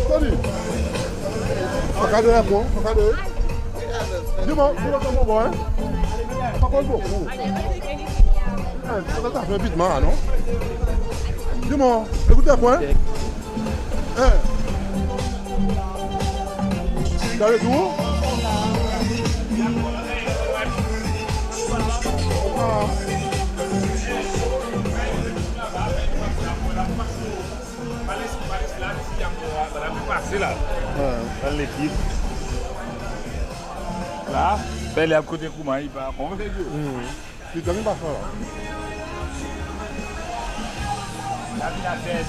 Salut. Regardez un bon, regardez. Dis-moi, comment bon, hein? Pas encore beaucoup. Ça fait vite, non? Dis-moi, écoutez un point. T'as le tour? Passé là, dans l'équipe. Là, bel est à côté de Kouma, il va comment c'est Dieu. Tu t'as mis pas ça là. La vie a fait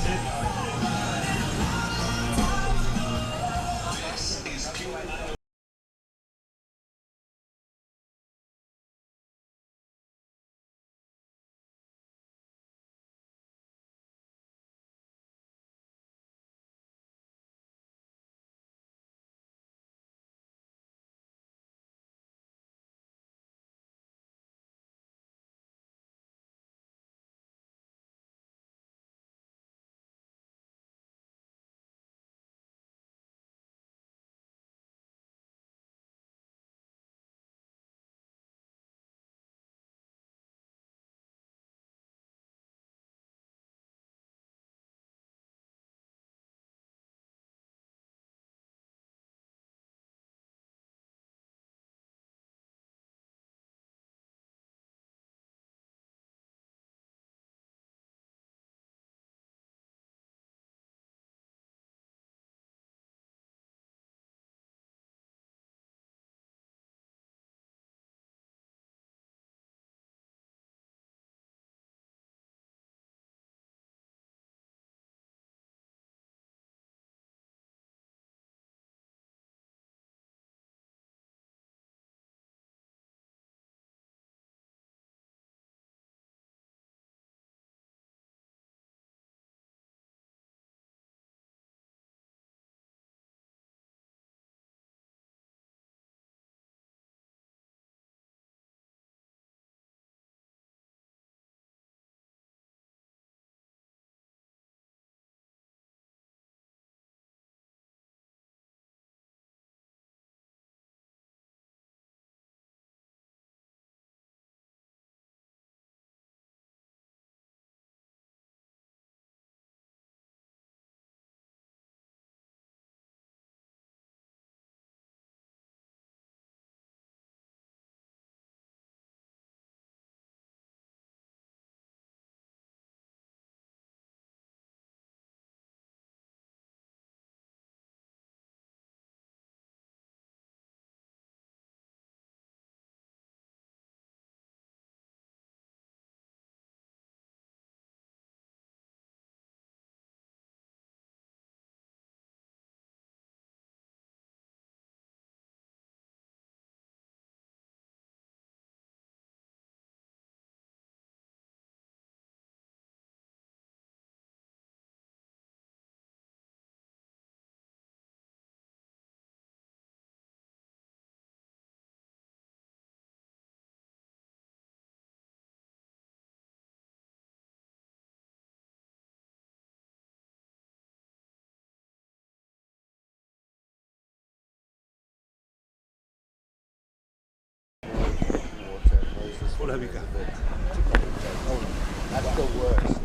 That's the worst.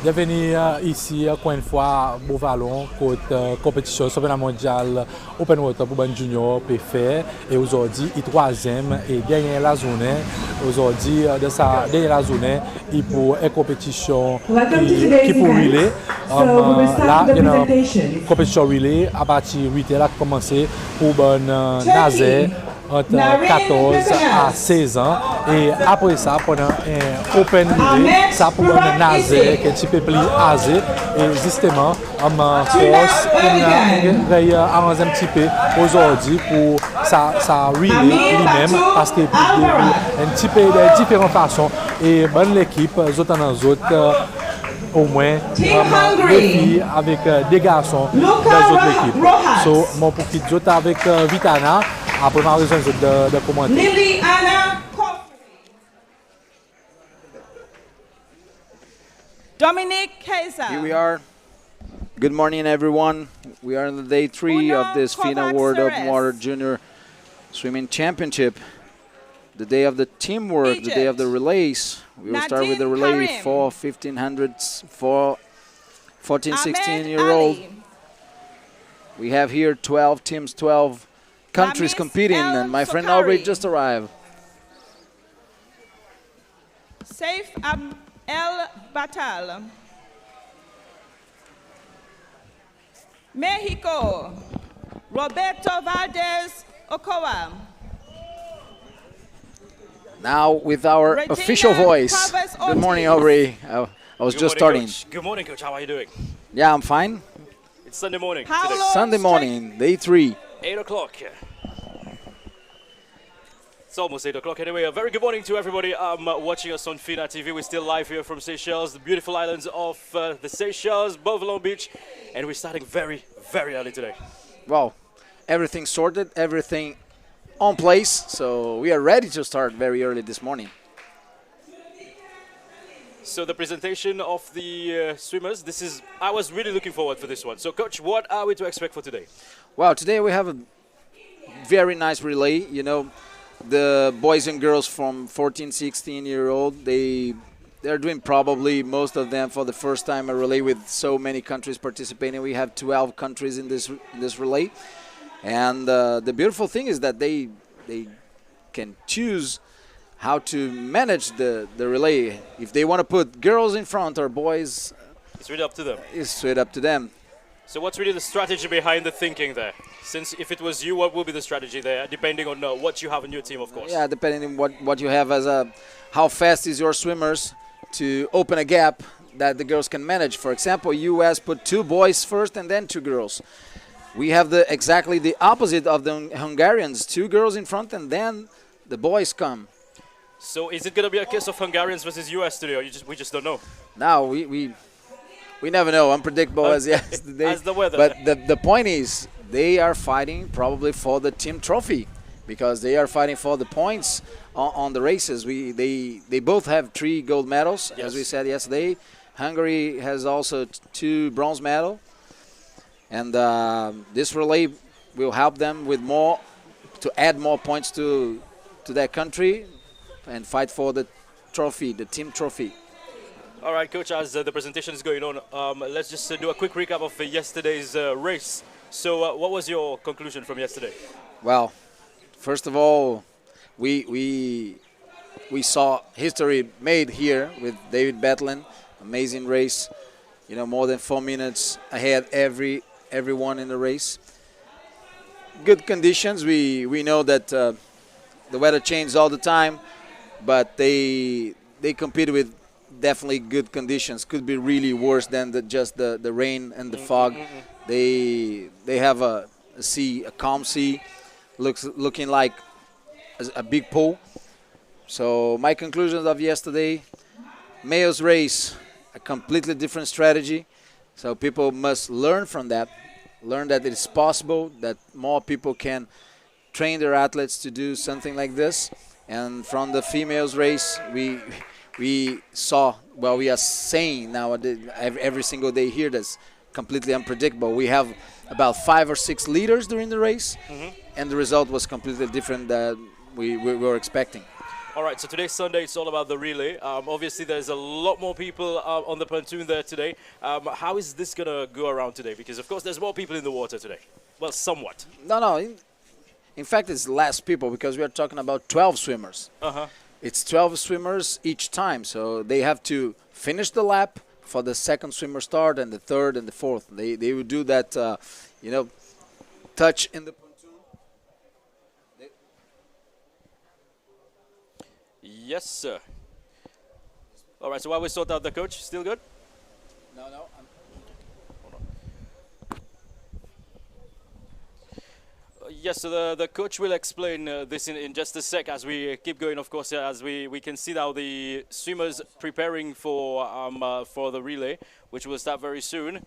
Bienvenue ici, encore une fois, Beau Vallon, côté compétition championnat mondial Open Water pour les juniors faire. Et aujourd'hui, il troisième et dernière la journée. Aujourd'hui, de sa dernière journée, il pour une compétition qui pour relay. Là, il y a une compétition relay à partir de 8 heures a commencé pour Nazaire entre 14 à 16 ans. Et après ça, pendant un Open relay, ça pour un Nazaire qui est un petit peu plus âgé. Et justement, force, on a arrangé un petit peu aujourd'hui pour ça relay lui-même parce qu'il un petit peu de différentes façons et bonne l'équipe autres dans autres au moins deux filles avec des garçons dans autres équipes. So mon pour qui d'autres avec Vitana après ma raison de commenter. Dominic Kaiser. Here we are. Good morning, everyone. We are on the day 3 of this FINA World Open Water Junior Swimming Championship. The day of the teamwork, the day of the relays. We will start with the relay for 1500s for 14, 16-year-old. We have here 12 teams, 12 countries competing, and my friend Aubrey just arrived. Saif El Batal. Mexico, Roberto Valdez Ochoa. Now with our Regina official voice. Good morning, Aubrey. I was just starting. Coach. Good morning, Coach. How are you doing? Yeah, I'm fine. It's Sunday morning. Paulo Sunday morning, day 3. 8 o'clock. It's almost 8 o'clock anyway. A very good morning to everybody watching us on FINA TV. We're still live here from Seychelles, the beautiful islands of the Seychelles, Beauvalon Beach. And we're starting very, very early today. Well, everything sorted, everything on place. So we are ready to start very early this morning. So the presentation of the swimmers, I was really looking forward for this one. So Coach, what are we to expect for today? Well, today we have a very nice relay. You know, the boys and girls from 14, 16-year-old, they're doing probably most of them for the first time a relay with so many countries participating. We have 12 countries in this relay. And the beautiful thing is that they can choose how to manage the relay. If they want to put girls in front or boys, It's really up to them. it's straight up to them. So what's really the strategy behind the thinking there? Since if it was you, what will be the strategy there, depending on what you have in your team, of course? Yeah, depending on what you have as how fast is your swimmers to open a gap that the girls can manage. For example, U.S. put 2 boys first and then 2 girls. We have exactly the opposite of the Hungarians, 2 girls in front and then the boys come. So is it going to be a case of Hungarians versus US today, or we just don't know? Now we never know, unpredictable as yesterday. As the weather. But the point is, they are fighting probably for the team trophy because they are fighting for the points on the races. They both have 3 gold medals, Yes. as we said yesterday. Hungary has also 2 bronze medals. And this relay will help them with to add more points to their country and fight for the trophy, the team trophy. All right, Coach, as the presentation is going on, let's just do a quick recap of yesterday's race. So what was your conclusion from yesterday? Well, first of all, we saw history made here with David Betlin. Amazing race, you know, more than 4 minutes ahead everyone in the race. Good conditions. We know that the weather changes all the time, but they compete with definitely good conditions. Could be really worse than just the rain and the fog. They have a calm sea, looking like a big pool. So my conclusions of yesterday, males race, a completely different strategy. So people must learn from that, learn that it is possible, that more people can train their athletes to do something like this. And from the females race, we saw, well, we are saying nowadays, every single day here, that's completely unpredictable. We have about 5 or 6 leaders during the race, and the result was completely different than we were expecting. All right, so today's Sunday, it's all about the relay. Obviously, there's a lot more people on the pontoon there today. How is this going to go around today? Because, of course, there's more people in the water today. Well, somewhat. No. In fact, it's less people because we are talking about 12 swimmers. It's 12 swimmers each time, so they have to finish the lap for the second swimmer start and the third and the fourth. They will do that, touch in the pontoon. Yes, sir. All right, so while we sort out the coach, still good? No. Yes, so the coach will explain this in just a sec as we keep going, of course, as we can see now the swimmers preparing for the relay, which will start very soon.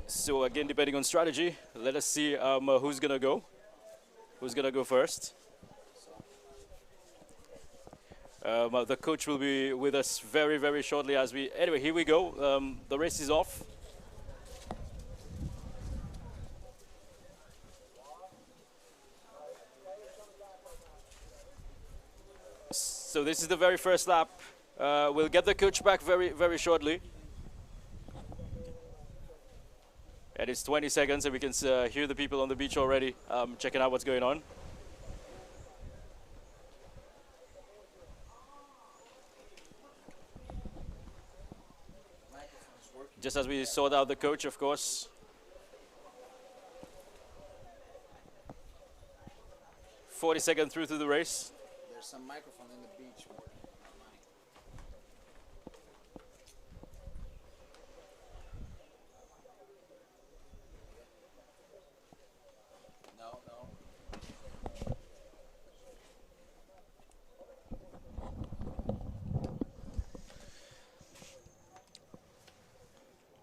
So again, depending on strategy, let us see who's gonna go. Who's gonna go first? The coach will be with us very, very shortly as we. Anyway, here we go. The race is off. So this is the very first lap. We'll get the coach back very, very shortly. And it's 20 seconds, and we can hear the people on the beach already checking out what's going on. Just as we sort out the coach, of course. 40 seconds through to the race. There's some microphone in the beach.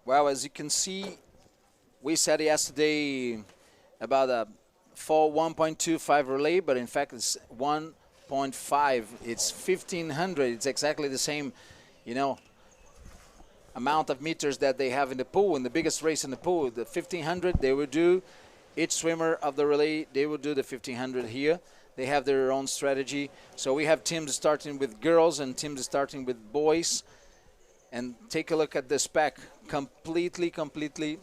Well, as you can see, we said yesterday about a 1.25 relay, but in fact it's 1.5. It's 1500. It's exactly the same, amount of meters that they have in the pool. In the biggest race in the pool, the 1500, they will do each swimmer of the relay. They will do the 1500 here. They have their own strategy. So we have teams starting with girls and teams starting with boys. And take a look at the spec, completely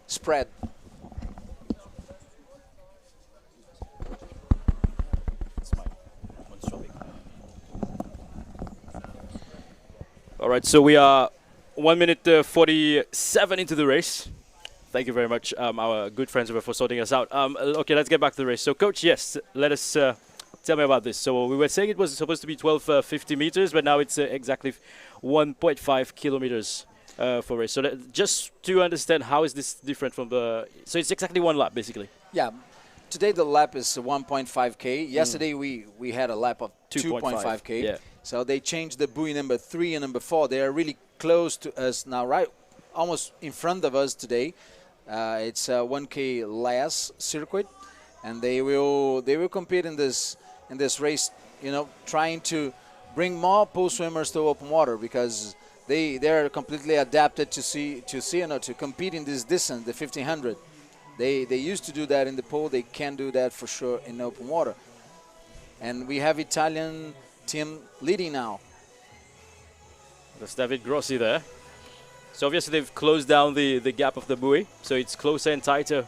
spread. All right, so we are 1 minute 47 into the race. Thank you very much, our good friends over for sorting us out. Okay, let's get back to the race. So, coach, yes, let us tell me about this. So we were saying it was supposed to be 1250 meters, but now it's exactly 1.5 kilometers for race. So just to understand, how is this different from the? So it's exactly one lap, basically. Yeah. Today the lap is 1.5K. Yesterday we had a lap of 2.5K. Yeah. So they changed the buoy number 3 and number 4. They are really close to us now, right? Almost in front of us today. It's a 1K less circuit, and they will compete in this race. Trying to bring more pool swimmers to open water because they're completely adapted to compete in this distance, the 1500. They used to do that in the pool. They can do that for sure in open water. And we have Italian team leading now. That's David Grossi there. So obviously they've closed down the gap of the buoy, so it's closer and tighter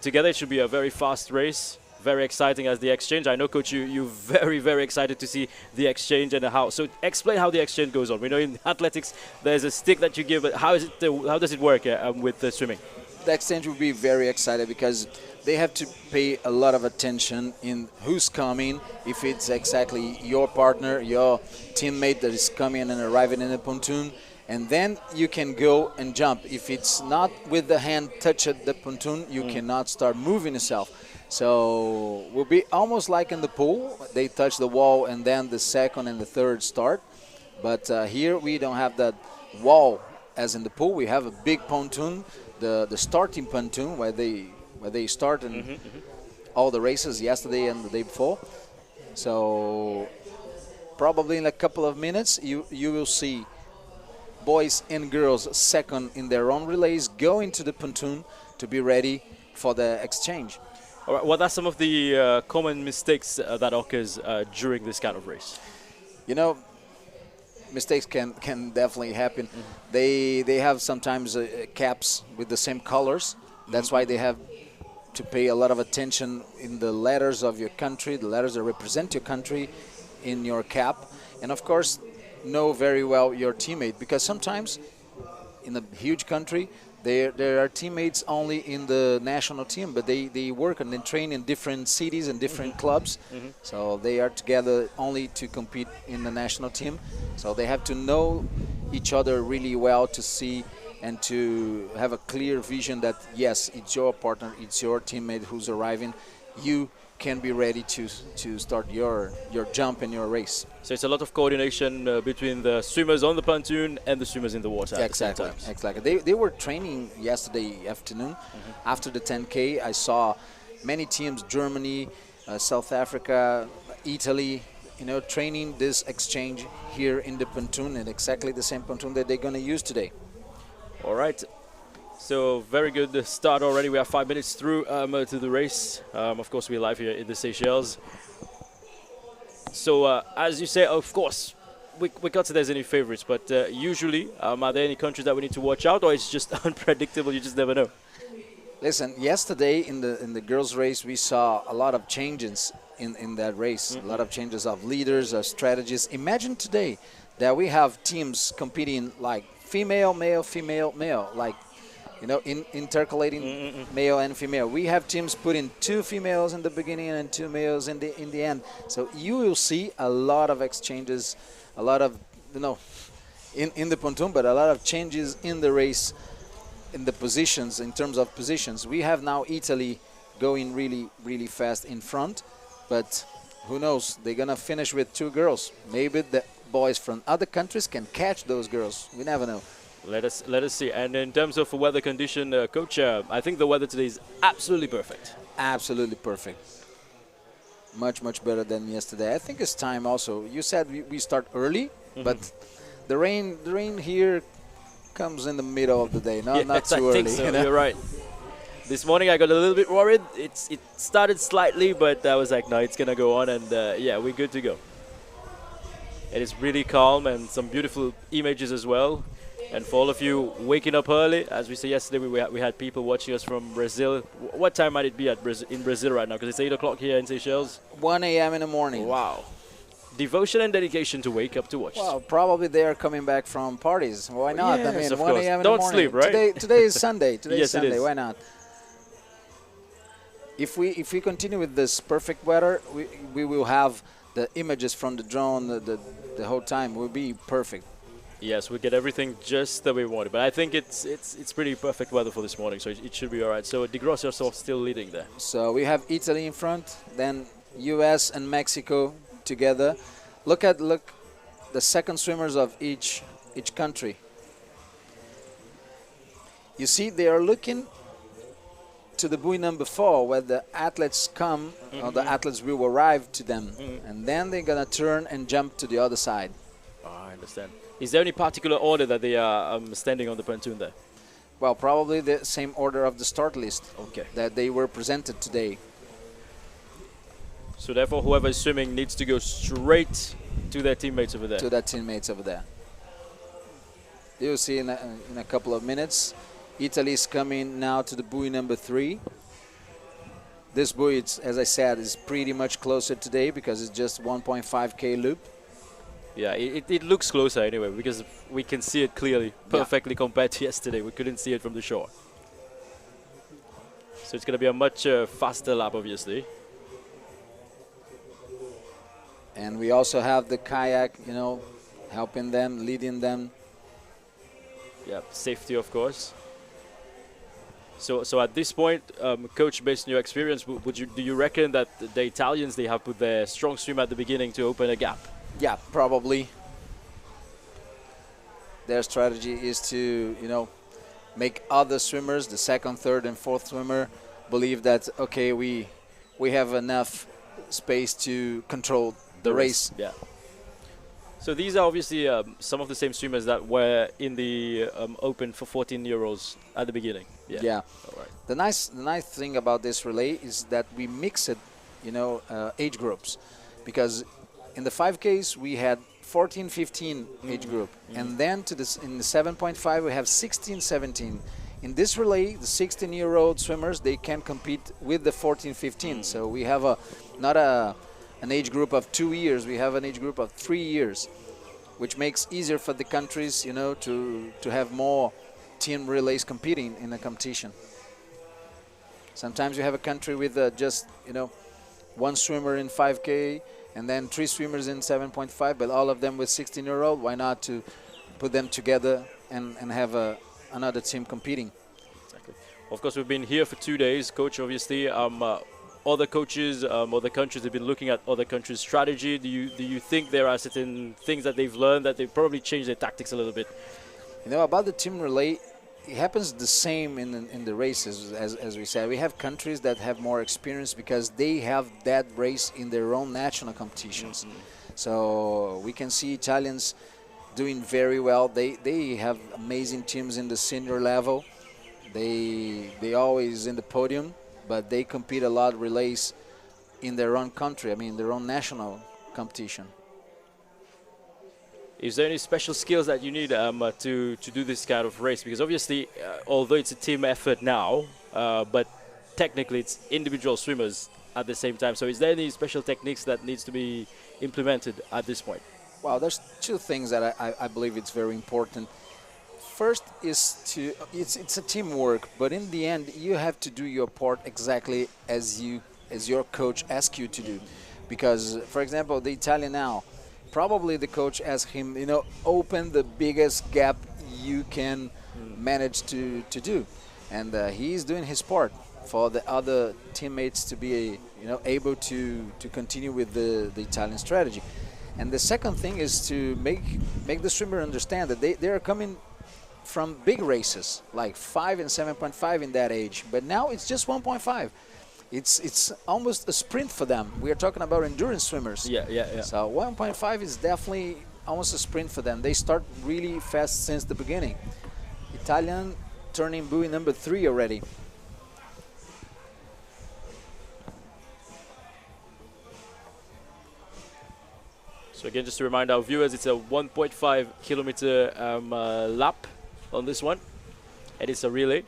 together. It should be a very fast race, very exciting as the exchange. I know, Coach, you're very, very excited to see the exchange and how. So explain how the exchange goes on. We know in athletics there's a stick that you give, but how does it work with swimming? The exchange will be very excited because they have to pay a lot of attention in who's coming, if it's exactly your partner, your teammate that is coming and arriving in a pontoon. And then you can go and jump. If it's not with the hand touch at the pontoon, you cannot start moving yourself. So will be almost like in the pool. They touch the wall and then the second and the third start. But here we don't have that wall as in the pool. We have a big pontoon, the starting pontoon where they start and all the races yesterday and the day before. So probably in a couple of minutes you will see boys and girls second in their own relays go into the pontoon to be ready for the exchange. All right, what are some of the common mistakes that occurs during this kind of race? Mistakes can definitely happen. They have sometimes caps with the same colors. That's why they have to pay a lot of attention in the letters of your country, the letters that represent your country in your cap. and of course know very well your teammate, because sometimes in a huge country there are teammates only in the national team, but they work and then train in different cities and different clubs. So they are together only to compete in the national team. So they have to know each other really well to see and to have a clear vision that, yes, it's your partner, it's your teammate who's arriving. You can be ready to start your jump and your race. So it's a lot of coordination between the swimmers on the pontoon and the swimmers in the water. Exactly, exactly. They were training yesterday afternoon. After the 10K, I saw many teams, Germany, South Africa, Italy, training this exchange here in the pontoon, and exactly the same pontoon that they're going to use today. All right. So very good start already. We are 5 minutes through to the race. Of course, we're live here in the Seychelles. So as you say, of course, we can't say there's any favorites, but usually, are there any countries that we need to watch out, or it's just unpredictable? You just never know. Listen, yesterday in the girls' race, we saw a lot of changes in that race. A lot of changes of leaders, of strategies. Imagine today that we have teams competing like female, male, female, male, like intercalating male and female. We have teams putting 2 females in the beginning and 2 males in the end. So you will see a lot of exchanges, a lot of in the pontoon, but a lot of changes in the race, in the positions, in terms of positions. We have now Italy going really, really fast in front, but who knows? They're gonna finish with 2 girls. Maybe the boys from other countries can catch those girls. We never know. Let us see. And in terms of weather condition, Coach, I think the weather today is absolutely perfect. Absolutely perfect. Much, much better than yesterday. I think it's time also. You said we start early, but the rain here comes in the middle of the day, not too early. I think so. You're right. This morning I got a little bit worried. It started slightly, but I was like, no, it's going to go on, and yeah, we're good to go. It is really calm and some beautiful images as well. And for all of you waking up early, as we said yesterday, we had people watching us from Brazil. What time might it be in Brazil right now? Because it's 8 o'clock here in Seychelles. 1 a.m. in the morning. Wow. Devotion and dedication to wake up to watch. Well, probably they are coming back from parties. Why not? Yes, I mean, of 1 course. a.m. in Don't the morning. sleep, right? Today is Sunday. Today Yes, is Sunday. it is. Why not? If we continue with this perfect weather, we will have the images from the drone the whole time. Will be perfect. Yes, we get everything just the way we want it. But I think it's pretty perfect weather for this morning, so it should be all right. So De Grossi are still leading there. So we have Italy in front, then U.S. and Mexico together. Look the second swimmers of each country. You see, they are looking to the buoy number 4, where the athletes come, or the athletes will arrive to them, and then they're gonna turn and jump to the other side. Oh, I understand. Is there any particular order that they are standing on the pontoon there? Well, probably the same order of the start list. Okay. That they were presented today. So therefore, whoever is swimming needs to go straight to their teammates over there. To their teammates over there. You'll see in a couple of minutes. Italy is coming now to the buoy number 3. This buoy, as I said, is pretty much closer today because it's just 1.5K loop. Yeah, it looks closer anyway because we can see it clearly, perfectly compared to yesterday. We couldn't see it from the shore. So it's going to be a much faster lap, obviously. And we also have the kayak, helping them, leading them. Yeah, safety, of course. So at this point, Coach, based on your experience, do you reckon that the Italians, they have put their strong swim at the beginning to open a gap? Yeah, probably. Their strategy is to, make other swimmers, the second, third, and fourth swimmer, believe that, okay, we have enough space to control the race. Yeah. So these are obviously some of the same swimmers that were in the Open for 14-year-olds at the beginning. Yeah. All right. The nice thing about this relay is that we mix it, age groups, because in the 5Ks we had 14, 15 age group, and then in the 7.5 we have 16, 17. In this relay, the 16-year-old swimmers, they can compete with the 14, 15. So we have not an age group of 2 years, we have an age group of 3 years. which makes easier for the countries, to have more team relays competing in the competition. Sometimes you have a country with just, one swimmer in 5K and then 3 swimmers in 7.5, but all of them with 16-year-old. Why not to put them together and have another team competing? Exactly. Of course, we've been here for 2 days, Coach. Obviously, other coaches, other countries have been looking at other countries' strategy. Do you think there are certain things that they've learned that they've probably changed their tactics a little bit? About the team relay, it happens the same in the races, as we said. We have countries that have more experience because they have that race in their own national competitions. So we can see Italians doing very well. They have amazing teams in the senior level. They always in the podium, but they compete a lot relays in their own country, their own national competition. Is there any special skills that you need to do this kind of race? Because obviously, although it's a team effort now, but technically it's individual swimmers at the same time. So is there any special techniques that needs to be implemented at this point? Well, there's 2 things that I believe it's very important. First is it's a teamwork, but in the end you have to do your part exactly as your coach asks you to do. Because, for example, the Italian now, probably the coach asked him, open the biggest gap you can manage to do. And he's doing his part for the other teammates to be, able to continue with the Italian strategy. And the second thing is to make the swimmer understand that they are coming from big races, like 5 and 7.5 in that age. But now it's just 1.5. It's almost a sprint for them. We are talking about endurance swimmers. Yeah. So 1.5 is definitely almost a sprint for them. They start really fast since the beginning. Italian turning buoy number 3 already. So again, just to remind our viewers, it's a 1.5 kilometer lap on this one, and it's a relay.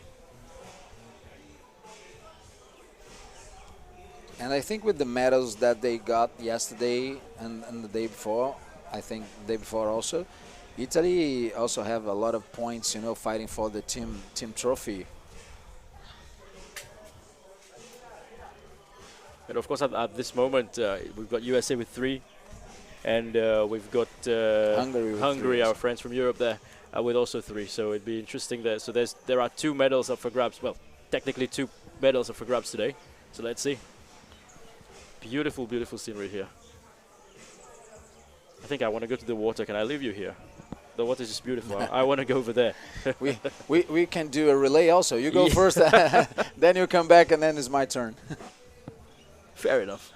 And I think with the medals that they got yesterday and the day before, I think the day before also, Italy also have a lot of points, fighting for the team trophy. And of course, at this moment, we've got USA with 3, and we've got Hungary, our friends from Europe there, with also 3. So it'd be interesting there. So there are 2 medals up for grabs. Well, technically 2 medals up for grabs today. So let's see. Beautiful, beautiful scenery here. I think I want to go to the water. Can I leave you here? The water is just beautiful. I want to go over there. we can do a relay also. You go first, then you come back, and then it's my turn. Fair enough.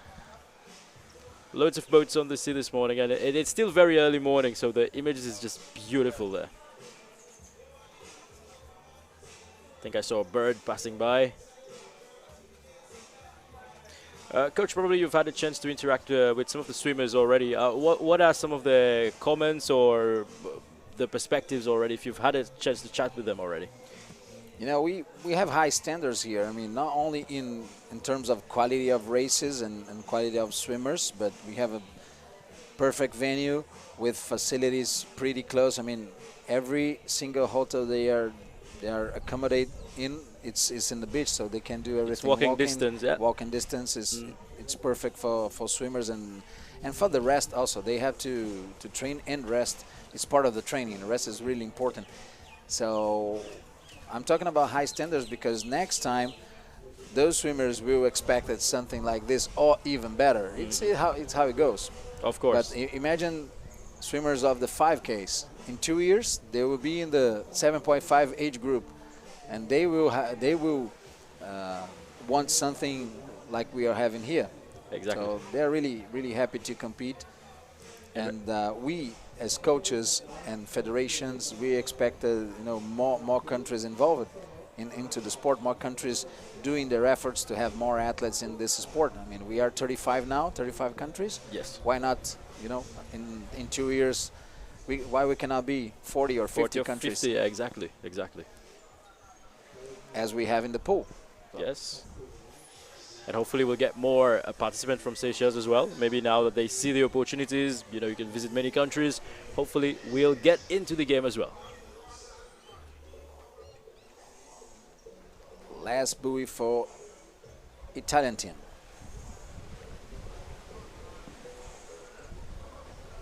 Loads of boats on the sea this morning, and it's still very early morning, so the images is just beautiful there. I think I saw a bird passing by. Coach, probably you've had a chance to interact with some of the swimmers already. What are some of the comments or the perspectives already, if you've had a chance to chat with them already? We have high standards here. Not only in terms of quality of races and quality of swimmers, but we have a perfect venue with facilities pretty close. Every single hotel they are accommodate in, it's in the beach, so they can do everything. It's walking distance, yeah. Walking distance is it's perfect for swimmers and for the rest also. They have to train and rest. It's part of the training. The rest is really important. So I'm talking about high standards because next time those swimmers will expect that something like this or even better. It's how it goes. Of course. But imagine swimmers of the 5Ks. In 2 years, they will be in the 7.5 age group, and they will want something like we are having here. Exactly. So they're really, really happy to compete. And we, as coaches and federations, we expect more countries involved into the sport, more countries doing their efforts to have more athletes in this sport. We are 35 now, 35 countries. Yes. Why not, in 2 years, why we cannot be 40 or 50 40 or countries? 50, yeah, exactly. As we have in the pool. Yes. And hopefully we'll get more participants from Seychelles as well. Maybe now that they see the opportunities, you know, you can visit many countries. Hopefully we'll get into the game as well. Last buoy for Italian team.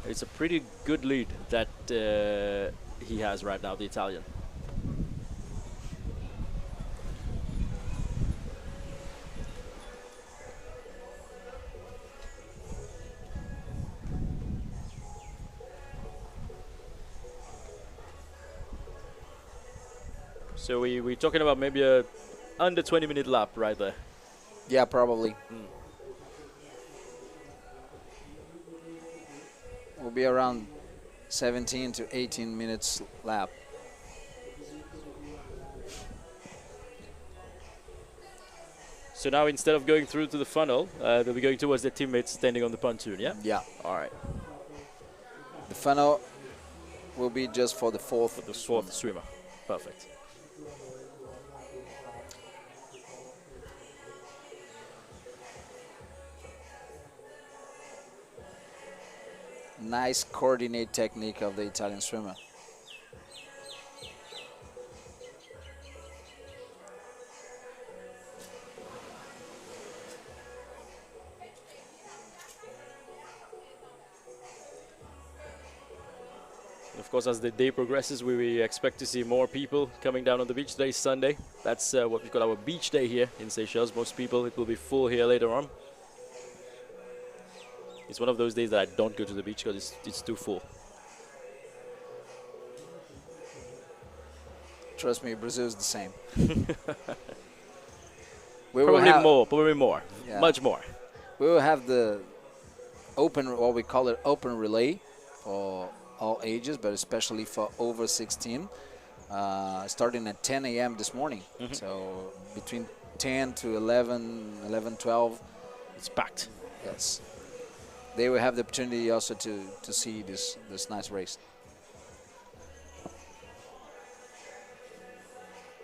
It's a pretty good lead that he has right now, the Italian. So we're talking about maybe a under 20-minute lap right there. Yeah, probably. Will be around 17 to 18 minutes lap. So now instead of going through to the funnel, they'll be going towards their teammates standing on the pontoon, yeah? Yeah. All right. The funnel will be just for the fourth. For the fourth swimmer. Perfect. Nice coordinate technique of the Italian swimmer. Of course, as the day progresses, we expect to see more people coming down on the beach. Today is Sunday. That's what we call our beach day here in Seychelles. Most people, it will be full here later on. It's one of those days that I don't go to the beach because it's too full. Trust me, Brazil is the same. Probably more, Yeah. much more. We will have the open, what we call it, open relay for all ages, but especially for over 16, starting at 10 a.m. this morning. So between 10 to 11, 12. It's packed. Yes. They will have the opportunity also to see this nice race.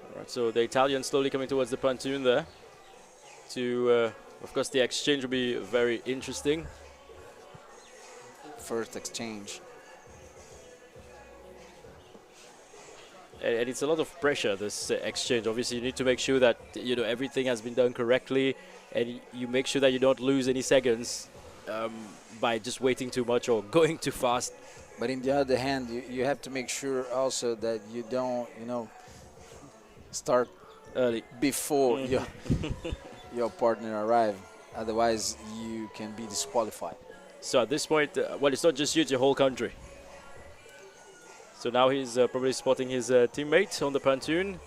All right, so the Italian slowly coming towards the pontoon there. Of course, the exchange will be very interesting. First exchange. And it's a lot of pressure, this exchange. Obviously, you need to make sure that everything has been done correctly, and you make sure that you don't lose any seconds by just waiting too much or going too fast. But in the other hand, you have to make sure also that you don't, start Early. before your partner arrive. Otherwise, you can be disqualified. So at this point, well, it's not just you, it's your whole country. So now he's probably spotting his teammate on the pontoon.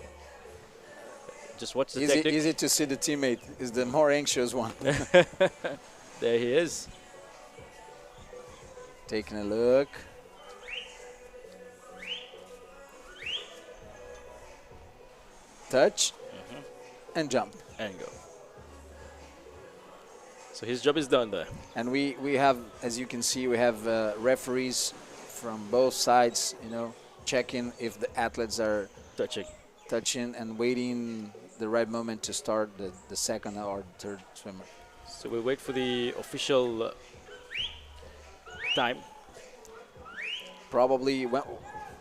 Just watch the technique. Easy to see the teammate is the more anxious one. There he is. Taking a look. Touch and jump. And go. So his job is done there. And we have, as you can see, we have referees from both sides, checking if the athletes are touching and waiting the right moment to start the second or third swimmer. So we'll wait for the official time. Probably when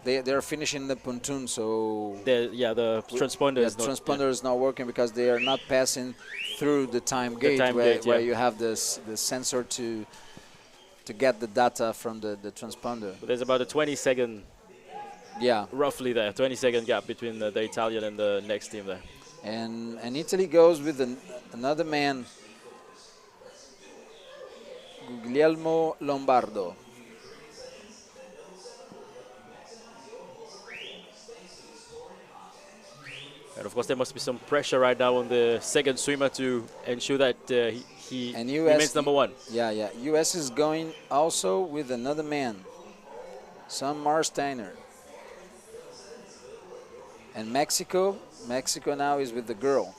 they're finishing the pontoon, so the transponder is transponder is not working because they are not passing through the time gate, where you have the sensor to get the data from the transponder. But there's about a 20-second, roughly there, 20-second gap between the Italian and the next team there. And Italy goes with another man, Guglielmo Lombardo. And of course, there must be some pressure right now on the second swimmer to ensure that he remains number one. Yeah. US is going also with another man, Sam Marsteiner. And Mexico now is with the girl.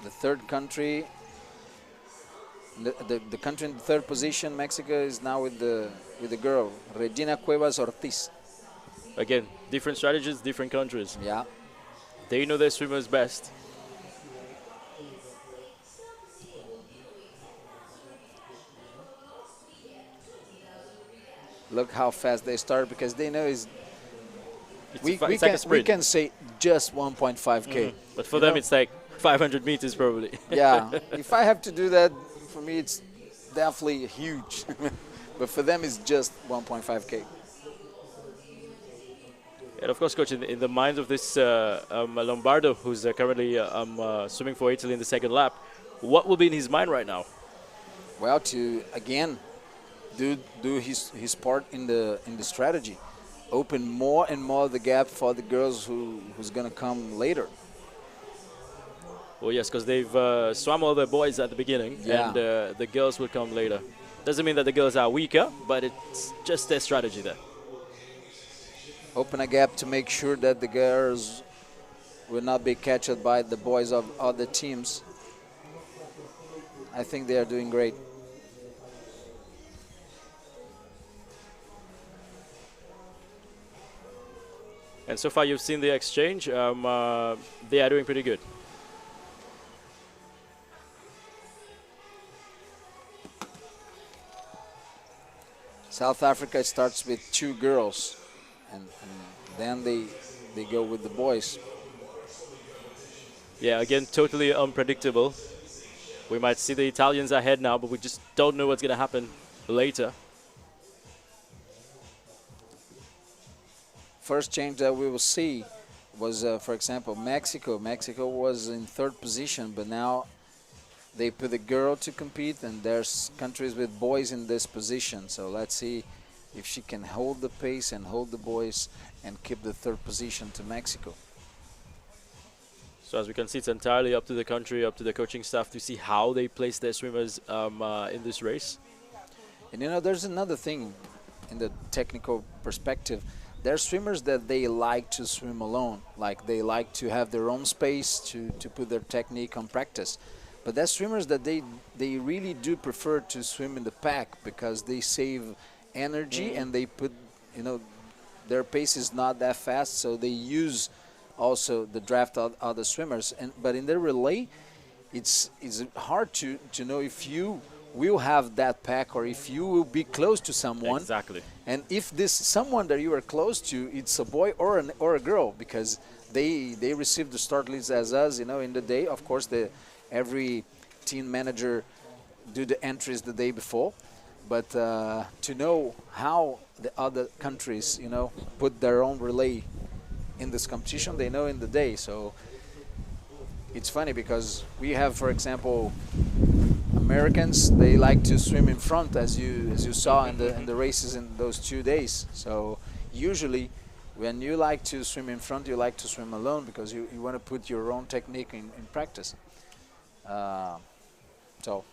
The third country, the country in the third position, Mexico, is now with the girl, Regina Cuevas Ortiz. Again, different strategies, different countries. Yeah. They know their swimmers best. Look how fast they start because they know It's we like a we sprint. can say just 1.5K. But for them, it's like 500 meters probably. Yeah, if I have to do that, for me it's definitely huge. But for them, it's just 1.5K. And of course, coach, in the mind of this Lombardo, who's currently swimming for Italy in the second lap, what will be in his mind right now? Well, to again do his part in the strategy, open more and more the gap for the girls who's gonna come later. Well, yes, because they've swam all the boys at the beginning, Yeah. and the girls will come later. Doesn't mean that the girls are weaker, but it's just their strategy there. Open a gap to make sure that the girls will not be captured by the boys of other teams. I think they are doing great. And so far, you've seen the exchange. They are doing pretty good. South Africa starts with 2 girls, and then they go with the boys. Yeah, again, totally unpredictable. We might see the Italians ahead now, but we just don't know what's going to happen later. First change that we will see was, for example, Mexico. Mexico was in 3rd position, but now they put a girl to compete, and there's countries with boys in this position. So let's see if she can hold the pace and hold the boys and keep the 3rd position to Mexico. So as we can see, it's entirely up to the country, up to the coaching staff to see how they place their swimmers in this race. And you know, there's another thing in the technical perspective. There are swimmers that they like to swim alone, like they like to have their own space to put their technique on practice. But there's swimmers that they really do prefer to swim in the pack because they save energy and they put, you know, their pace is not that fast, so they use also the draft of other swimmers. But in the relay, it's hard to know if you will have that pack or if you will be close to someone. Exactly. And if this someone that you are close to, it's a boy or a girl, because they receive the start list as us, you know, in the day. Of course, every team manager do the entries the day before, but to know how the other countries, you know, put their own relay in this competition, they know in the day. So it's funny because we have, for example, Americans, they like to swim in front, as you saw in the races in those 2 days. So usually when you like to swim in front, you like to swim alone because you want to put your own technique in practice. So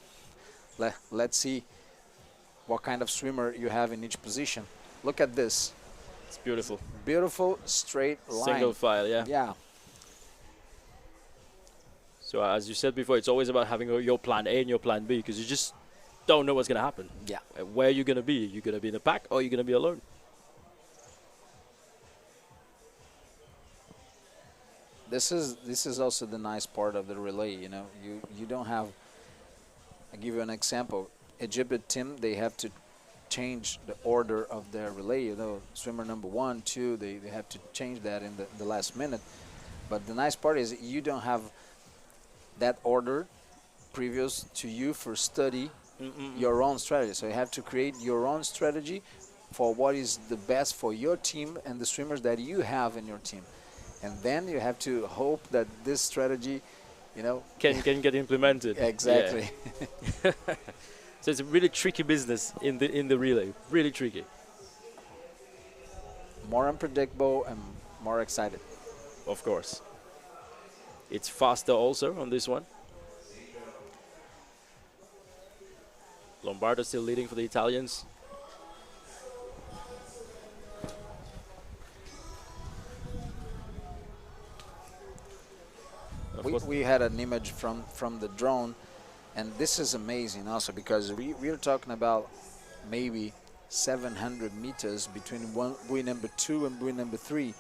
let's see what kind of swimmer you have in each position. Look at this. It's beautiful. Beautiful straight line. Single file, yeah. Yeah. So as you said before, it's always about having your plan A and your plan B because you just don't know what's going to happen. Yeah. Where are you going to be? You're going to be in a pack or you're going to be alone? This is also the nice part of the relay, you know. You don't have, I'll give you an example. Egypt team, they have to change the order of their relay, you know. Swimmer number 1, 2, they have to change that in the last minute. But the nice part is you don't have that order previous to you for study your own strategy. So you have to create your own strategy for what is the best for your team and the swimmers that you have in your team. And then you have to hope that this strategy, you know, can get implemented. Exactly. Yeah. So it's a really tricky business in the relay. Really tricky. More unpredictable and more excited. Of course. It's faster also on this one. Lombardo still leading for the Italians. We had an image from the drone, and this is amazing also because we're talking about maybe 700 meters between buoy number 2 and buoy number 3.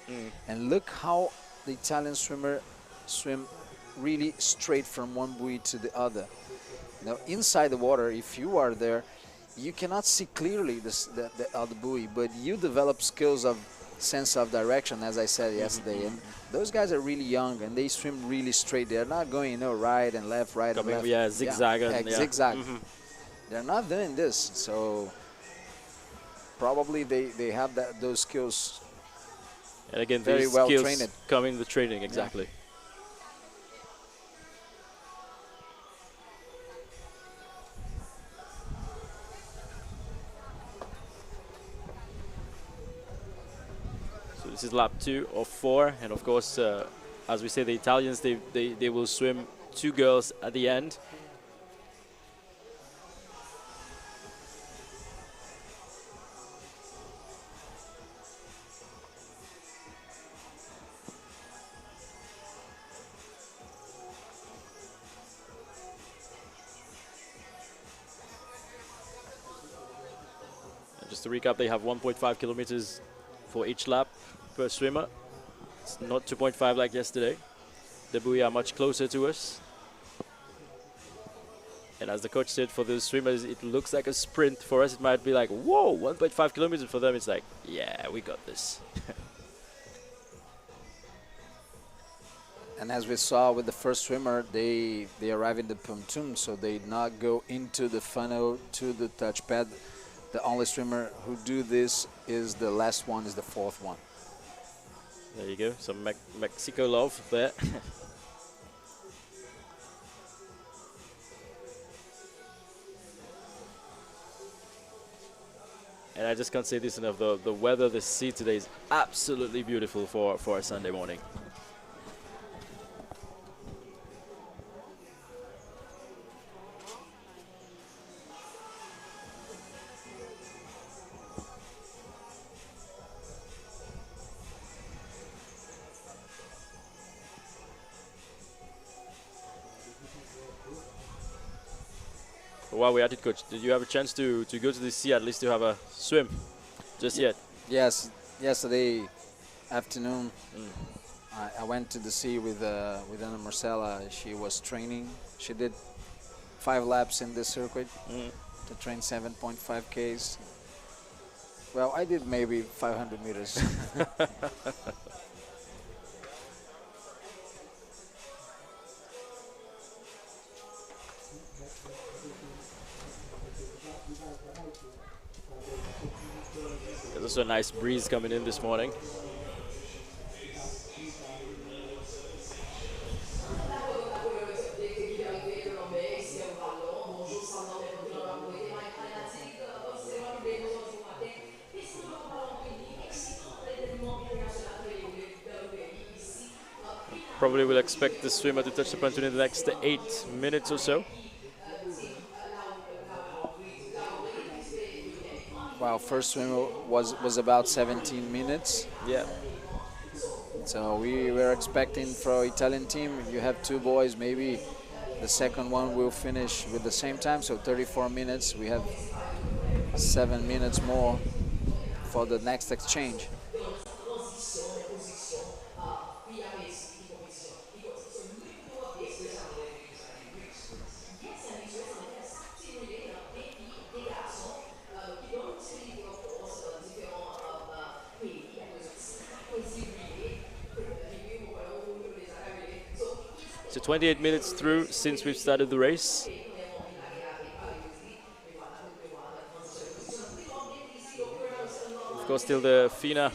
And look how the Italian swimmer swim really straight from one buoy to the other. Now inside the water, if you are there, you cannot see clearly the buoy, but you develop skills of sense of direction, as I said yesterday. And those guys are really young, and they swim really straight. They're not going, you know, right and left, right and left. Yeah, zigzag. Zigzag. They're not doing this, so probably they have those skills. And again, very these well skills trained. come in the training, exactly. So this is lap 2 of 4, and of course, as we say, the Italians, they will swim 2 girls at the end. Just to recap, they have 1.5 kilometers for each lap per swimmer. It's not 2.5 like yesterday. The buoy are much closer to us. And as the coach said, for the swimmers, it looks like a sprint. For us, it might be like, whoa, 1.5 kilometers. For them, it's like, yeah, we got this. And as we saw with the first swimmer, they arrive in the pontoon, so they not go into the funnel to the touchpad. The only swimmer who do this is the last one, is the 4th one. There you go, some Mexico love there. And I just can't say this enough, the weather, the sea today is absolutely beautiful for a Sunday morning. While we're at it, Coach, did you have a chance to go to the sea, at least to have a swim? Just yet? Yes, yesterday afternoon, I went to the sea with Ana Marcela. She was training. She did 5 laps in this circuit to train 7.5 Ks. Well, I did maybe 500 meters. There's also a nice breeze coming in this morning. Probably will expect the swimmer to touch the pontoon in the next 8 minutes or so. Well, first swim was about 17 minutes. Yeah. So we were expecting for Italian team, you have 2 boys, maybe the second one will finish with the same time, so 34 minutes. We have 7 minutes more for the next exchange. So 28 minutes through since we've started the race. Of course, still the FINA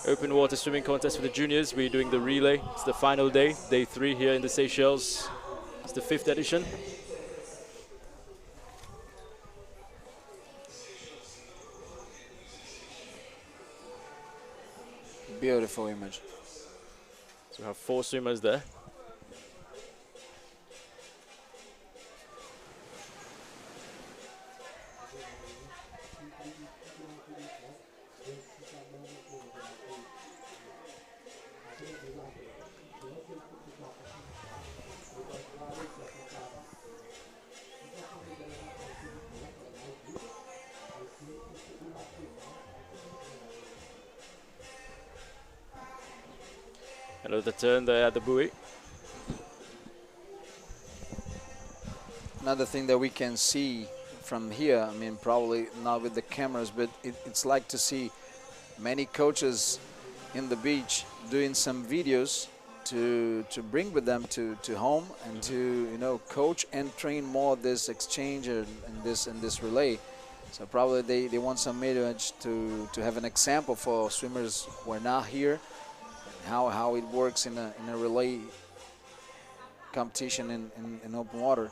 open water swimming contest for the juniors. We're doing the relay. It's the final day, day 3 here in the Seychelles. It's the 5th edition. Beautiful image. So we have 4 swimmers there. Another turn there at the buoy. another thing that we can see from here, I mean, probably not with the cameras, but it's like to see many coaches in the beach doing some videos to bring with them to home and to coach and train more this exchange and this relay. So probably they want some image to have an example for swimmers who are not here, how it works in a relay competition in open water.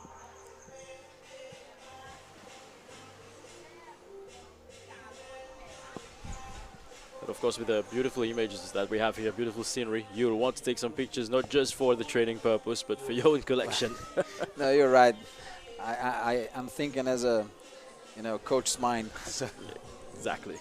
But of course, with the beautiful images that we have here, beautiful scenery, you'll want to take some pictures, not just for the training purpose, but for your own collection. No, you're right. I'm thinking as a coach's mind. So. Yeah, exactly.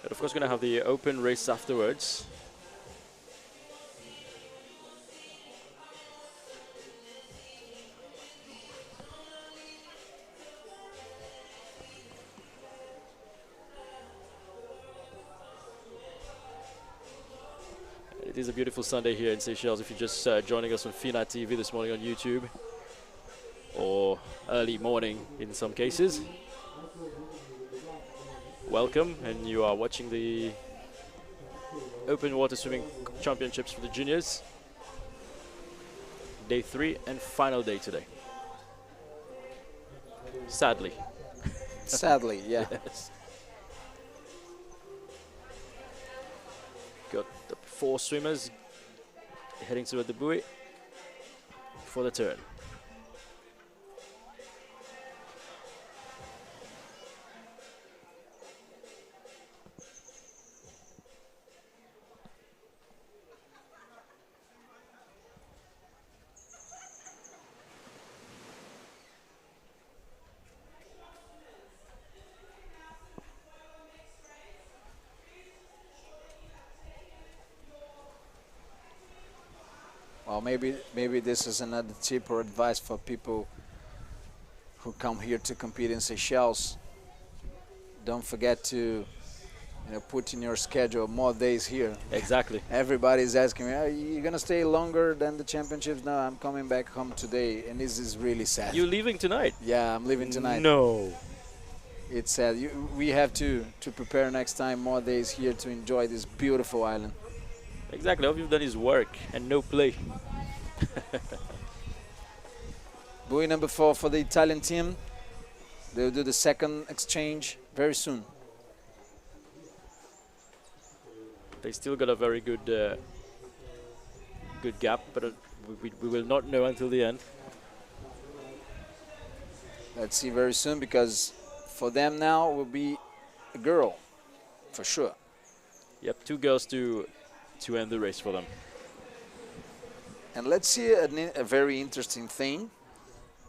But of course, going to have the open race afterwards. It is a beautiful Sunday here in Seychelles. If you're just joining us on FINA TV this morning on YouTube, or early morning in some cases, welcome, and you are watching the Open Water Swimming Championships for the juniors. Day 3 and final day today. Sadly. Sadly, yeah. Yes. Got the 4 swimmers heading toward the buoy for the turn. Well, maybe this is another tip or advice for people who come here to compete in Seychelles. Don't forget to put in your schedule more days here. Exactly. Everybody's asking me, are you gonna stay longer than the championships? No, I'm coming back home today, and this is really sad. You're leaving tonight? Yeah, I'm leaving tonight. No. It's sad. We have to prepare next time more days here to enjoy this beautiful island. Exactly. All you've done is work and no play. Buoy number 4 for the Italian team. They'll do the second exchange very soon. They still got a very good good gap, but we will not know until the end. Let's see very soon, because for them now will be a girl, for sure. Yep, 2 girls to end the race for them. And let's see a very interesting thing.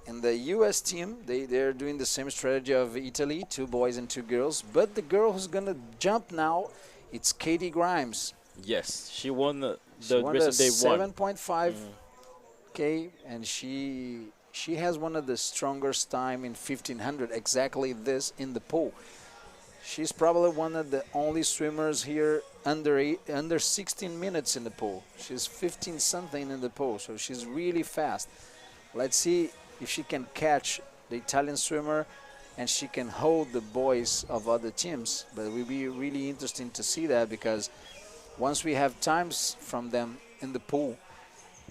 In the U.S. team, they're doing the same strategy of Italy, 2 boys and 2 girls. But the girl who's going to jump now, it's Katie Grimes. Yes, she won the recent day 7.5 K, and she has one of the strongest time in 1500, exactly this in the pool. She's probably one of the only swimmers here under 16 minutes in the pool. She's 15 something in the pool, so she's really fast. Let's see if she can catch the Italian swimmer and she can hold the boys of other teams. But it will be really interesting to see that, because once we have times from them in the pool,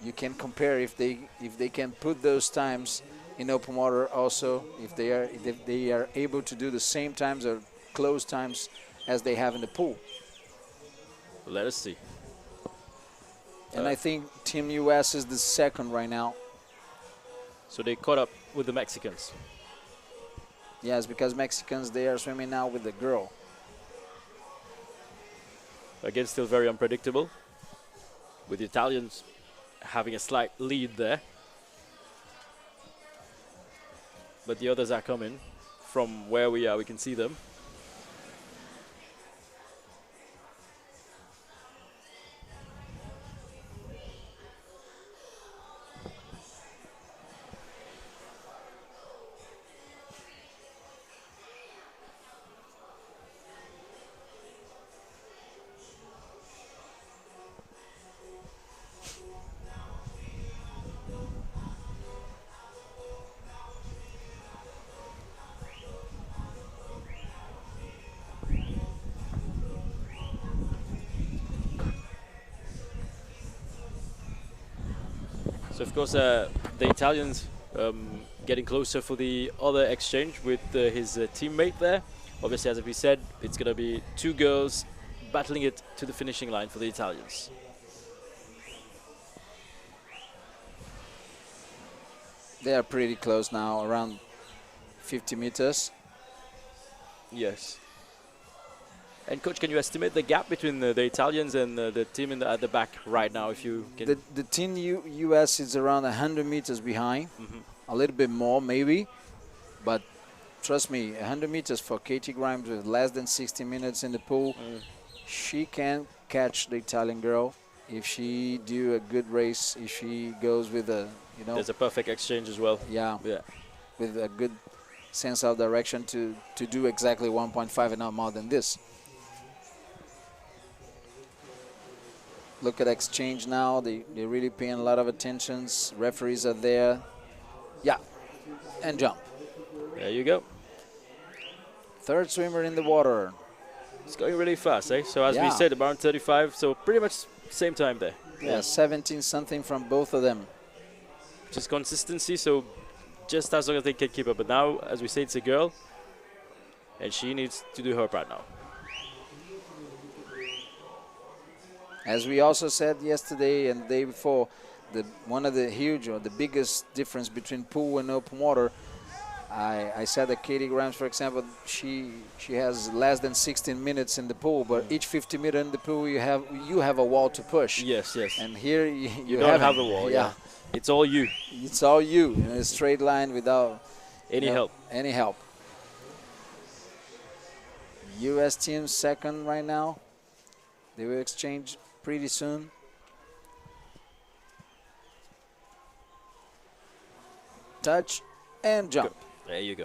you can compare if they can put those times in open water also, if they are able to do the same times or close times as they have in the pool. Let us see. And I think Team US is the second right now. So they caught up with the Mexicans. Yes, because Mexicans, they are swimming now with the girl. Again, still very unpredictable, with the Italians having a slight lead there. But the others are coming. From where we are, we can see them. So of course the Italians getting closer for the other exchange with his teammate there. Obviously, as we said, it's going to be two girls battling it to the finishing line for the Italians. They are pretty close now, around 50 meters. Yes. And coach, can you estimate the gap between the Italians and the team at the back right now, if you can? The team US is around 100 meters behind, a little bit more maybe, but trust me, 100 meters for Katie Grimes with less than 60 minutes in the pool, she can catch the Italian girl if she do a good race, if she goes with a, you know. There's a perfect exchange as well. Yeah, yeah. With a good sense of direction to do exactly 1.5 and not more than this. Look at exchange now. They're really paying a lot of attentions. Referees are there. Yeah, and jump. There you go. Third swimmer in the water. It's going really fast, eh? So as we Yeah. said, around 35, so pretty much same time there. Yeah, 17 something from both of them. Just consistency, so just as long as they can keep up. But now, as we say, it's a girl, and she needs to do her part now. As we also said yesterday and the day before, one of the huge or the biggest difference between pool and open water, I said that Katie Grimes, for example, she has less than 16 minutes in the pool, but each 50 meter in the pool you have a wall to push. Yes, yes. And here you don't have a wall. Yeah. It's all you. It's all you in a straight line without any help. Any help. U.S. team second right now. They will exchange pretty soon. Touch and jump. Go. There you go.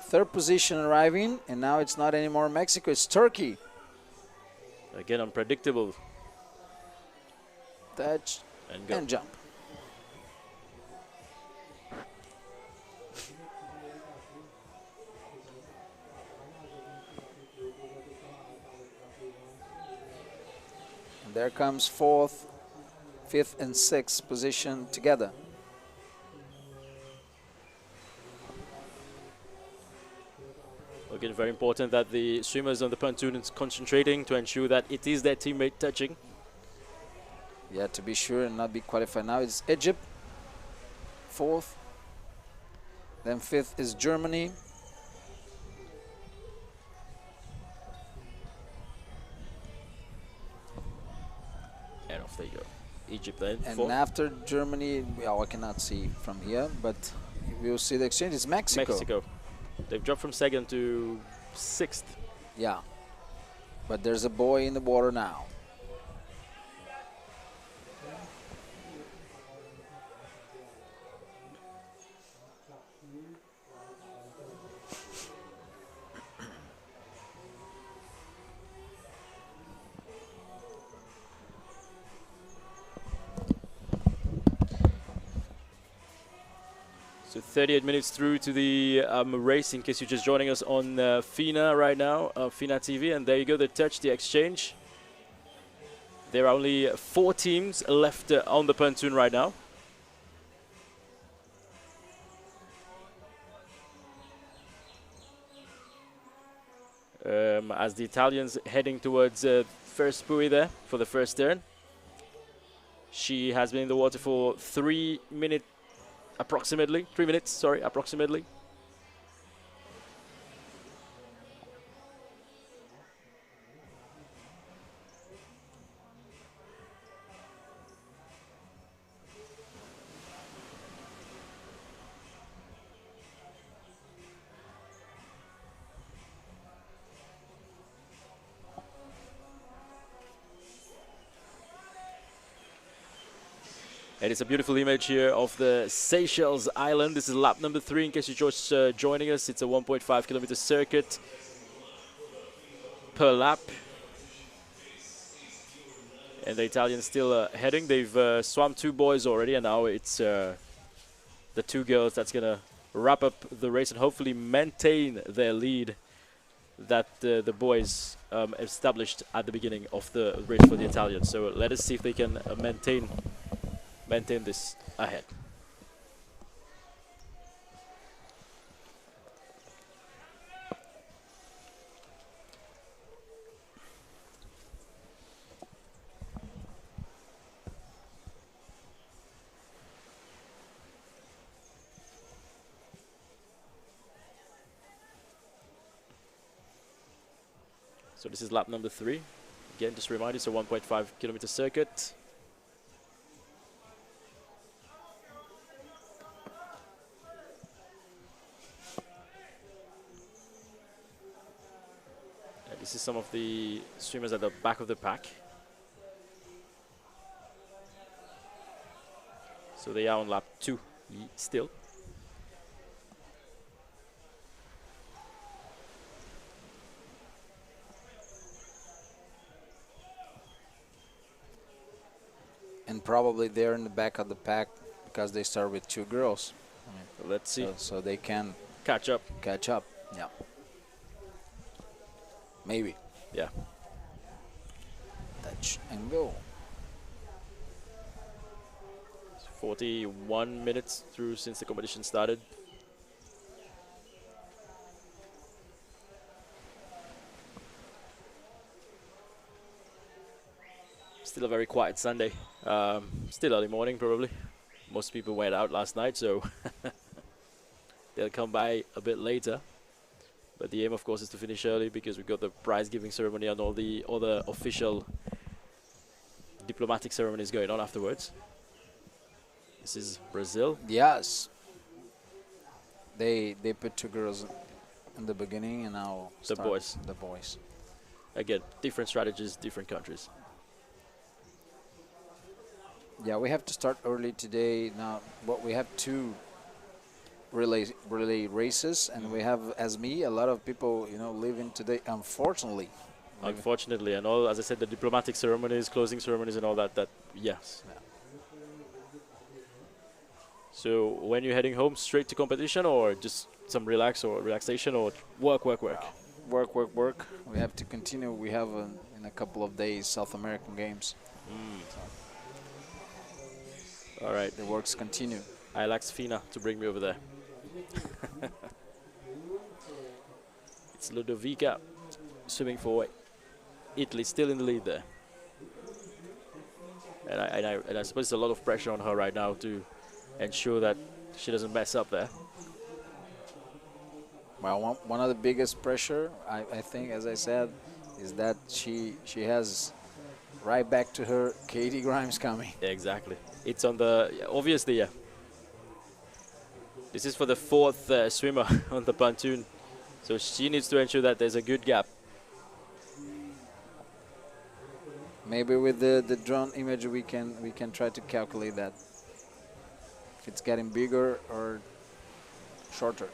Third position arriving, and now it's not anymore Mexico, it's Turkey. Again, unpredictable. Touch and go. And jump. And there comes fourth, fifth, and sixth position together. Again, very important that the swimmers on the pontoon is concentrating to ensure that it is their teammate touching. Yeah, to be sure and not be qualified now. It's Egypt, fourth. Then fifth is Germany. And off they go. Egypt then. And fourth. after Germany, well, I cannot see from here, but we'll see the exchange. It's Mexico. Mexico. They've dropped from second to sixth. Yeah. But there's a boy in the water now. So 38 minutes through to the race, in case you're just joining us on FINA right now, FINA TV. And there you go, the touch, the exchange. There are only 4 teams left on the pontoon right now. As the Italians heading towards first buoy there for the first turn. She has been in the water for 3 minutes. Approximately 3 minutes, sorry, approximately. And it's a beautiful image here of the Seychelles Island. This is lap number 3 in case you're just joining us. It's a 1.5 kilometer circuit per lap. And the Italians still heading. They've swum 2 boys already, and now it's the 2 girls that's going to wrap up the race and hopefully maintain their lead that the boys established at the beginning of the race for the Italians. So let us see if they can maintain this ahead. So this is lap number 3. Again, just a reminder, it's a 1.5 kilometer circuit. And this is some of the swimmers at the back of the pack. So they are on lap 2 still. And probably they're in the back of the pack because they start with 2 girls. Let's see. So they can Catch up. catch up. Yeah. Maybe. Yeah. Touch and go. 41 minutes through since the competition started. Still a very quiet Sunday. Still early morning probably. Most people went out last night, so they'll come by a bit later. But the aim, of course, is to finish early because we've got the prize giving ceremony and all the other official diplomatic ceremonies going on afterwards. This is Brazil. Yes. They put 2 girls in the beginning and now The start boys. The boys. Again, different strategies, different countries. Yeah, we have to start early today. Now, we have 2 relay races, and we have, as me, a lot of people, leaving today. Unfortunately. Unfortunately, and all, as I said, the diplomatic ceremonies, closing ceremonies, and all that. Yes. Yeah. So when you're heading home, straight to competition, or just some relaxation, or work? Work. We have to continue. We have in a couple of days South American games. All right. The works continue. I asked FINA to bring me over there. It's Ludovica swimming for Italy, still in the lead there. And I suppose there's a lot of pressure on her right now to ensure that she doesn't mess up there. Well, one of the biggest pressure, I think, as I said, is that she has right back to her Katie Grimes coming. Yeah, exactly. It's on the, obviously, yeah. This is for the 4th swimmer on the pontoon. So she needs to ensure that there's a good gap. Maybe with the drone image we can try to calculate that. If it's getting bigger or shorter.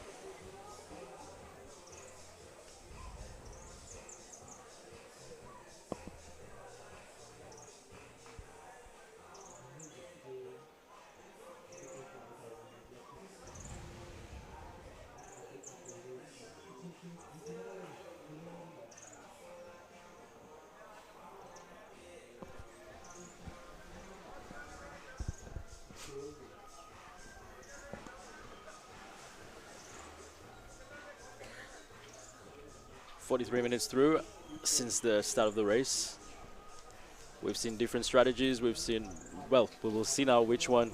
.43 minutes through since the start of the race. We've seen different strategies. We've seen, well, we will see now which one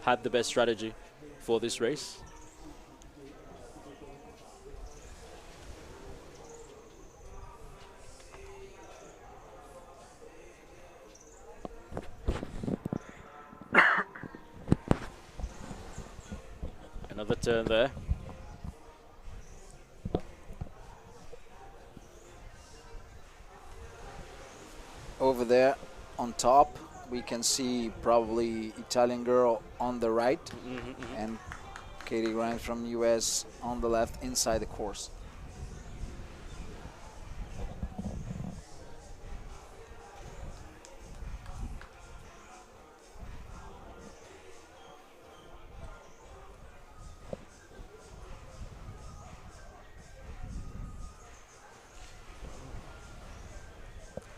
had the best strategy for this race. Another turn there. Over there on top, we can see probably Italian girl on the right and Katie Grimes from US on the left inside the course.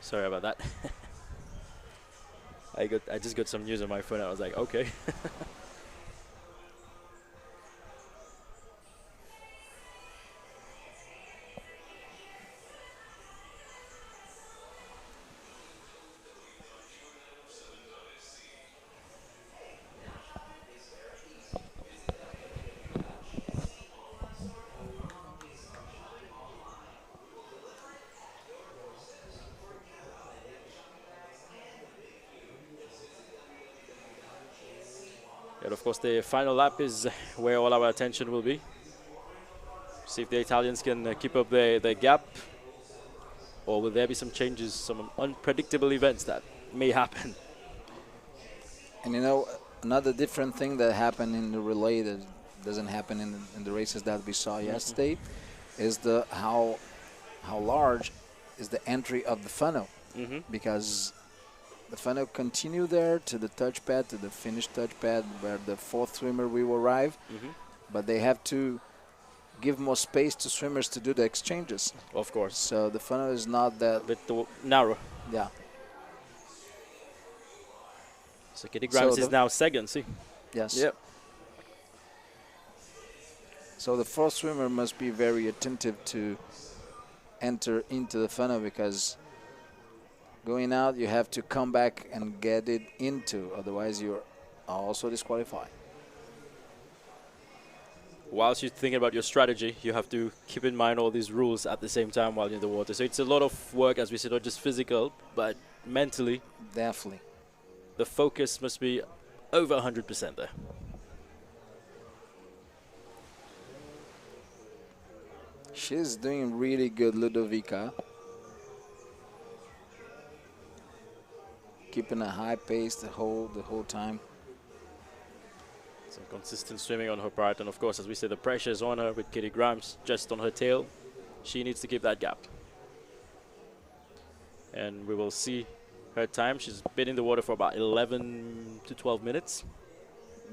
Sorry about that. I just got some news on my phone. I was like, okay. And of course, the final lap is where all our attention will be. See if the Italians can keep up their gap, or will there be some changes, some unpredictable events that may happen. And you know, another different thing that happened in the relay that doesn't happen in the races that we saw yesterday is how large is the entry of the funnel, because the funnel continue there to the touchpad, to the finish touchpad where the fourth swimmer will arrive, but they have to give more space to swimmers to do the exchanges. Of course. So the funnel is not that... A bit narrow. Yeah. So Kitty Grimes is now second, see? Yes. Yep. So the fourth swimmer must be very attentive to enter into the funnel, because going out you have to come back and get it into, otherwise you're also disqualified. Whilst you're thinking about your strategy, you have to keep in mind all these rules at the same time while you're in the water. So it's a lot of work, as we said, not just physical, but mentally. Definitely. The focus must be over 100% there. She's doing really good, Ludovica. Keeping a high pace the whole time. Some consistent swimming on her part, and of course, as we said, the pressure is on her with Kitty Grimes just on her tail. She needs to keep that gap. And we will see her time. She's been in the water for about 11 to 12 minutes.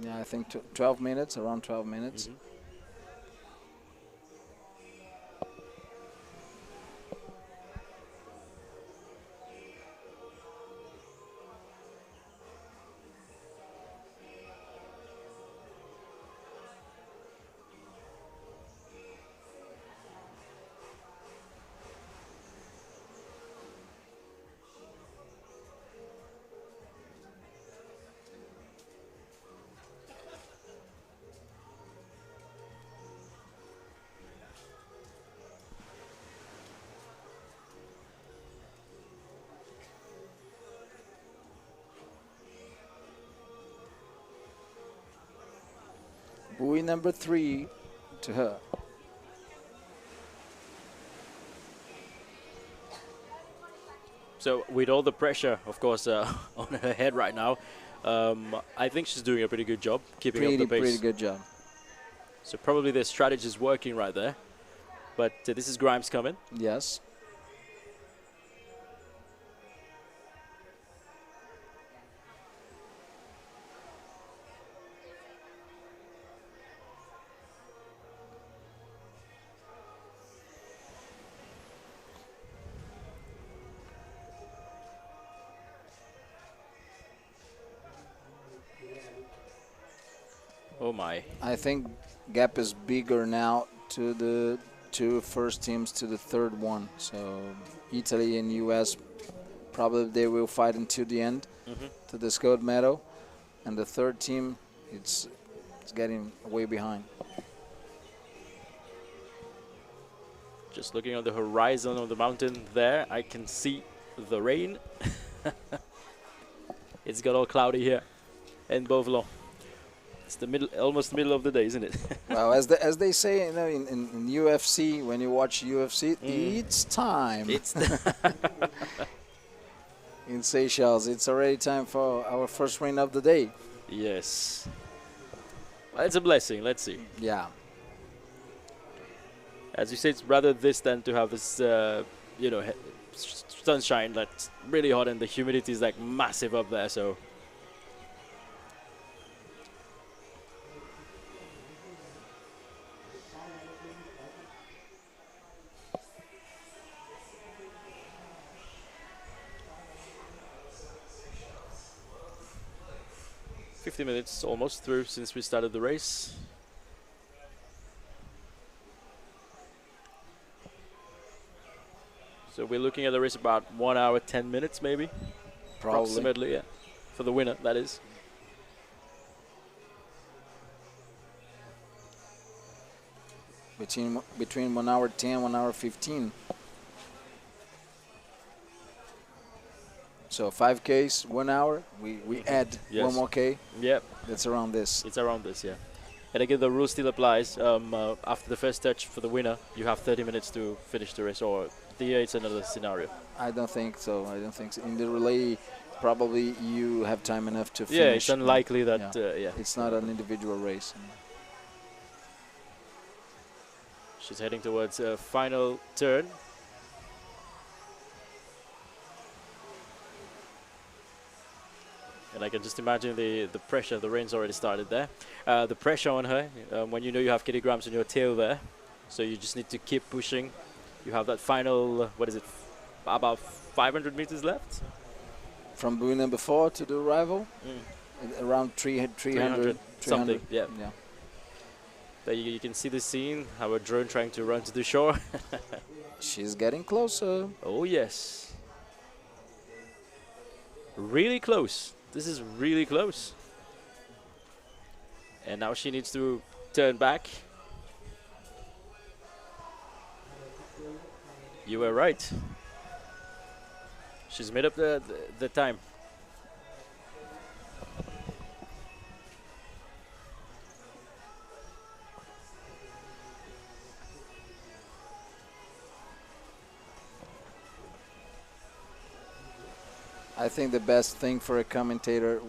Yeah, I think 12 minutes, around 12 minutes. Buoy number 3 to her. So with all the pressure, of course, on her head right now, I think she's doing a pretty good job keeping up the pace. Pretty good job. So probably their strategy is working right there. But this is Grimes coming. Yes. Oh my. I think gap is bigger now to the 2 first teams to the third one. So Italy and US, probably they will fight until the end to this gold medal. And the third team, it's getting way behind. Just looking on the horizon of the mountain there, I can see the rain. It's got all cloudy here in Beauvalon. It's the almost middle of the day, isn't it? Well, as they say, you know, in UFC, when you watch UFC, it's time. It's in Seychelles, it's already time for our first rain of the day. Yes. Well, it's a blessing. Let's see. Yeah. As you say, it's rather this than to have this, you know, sunshine that's really hot and the humidity is like massive up there. So. 50 minutes almost through since we started the race. So we're looking at the race about 1 hour 10 minutes maybe. Probably. Approximately, yeah. For the winner, that is. Between 1 hour 10, 1 hour 15. So 5Ks, 1 hour. We add Yes. 1 more K. Yep, That's around this. it's around this, yeah. And again, the rule still applies. After the first touch for the winner, you have 30 minutes to finish the race, or it's another scenario. I don't think so. I don't think so. In the relay, probably you have time enough to finish. Yeah, it's unlikely that, yeah. It's not an individual race. She's heading towards a final turn. And I can just imagine the pressure. The rain's already started there. The pressure on her when you know you have kilograms in your tail there. So you just need to keep pushing. You have that final, what is it, about 500 meters left? From Buenos number 4 to the arrival, around 300 something, yeah. Yeah. There you can see the scene, our drone trying to run to the shore. She's getting closer. Oh yes. Really close. This is really close. And now she needs to turn back. You were right. She's made up the time. I think the best thing for a commentator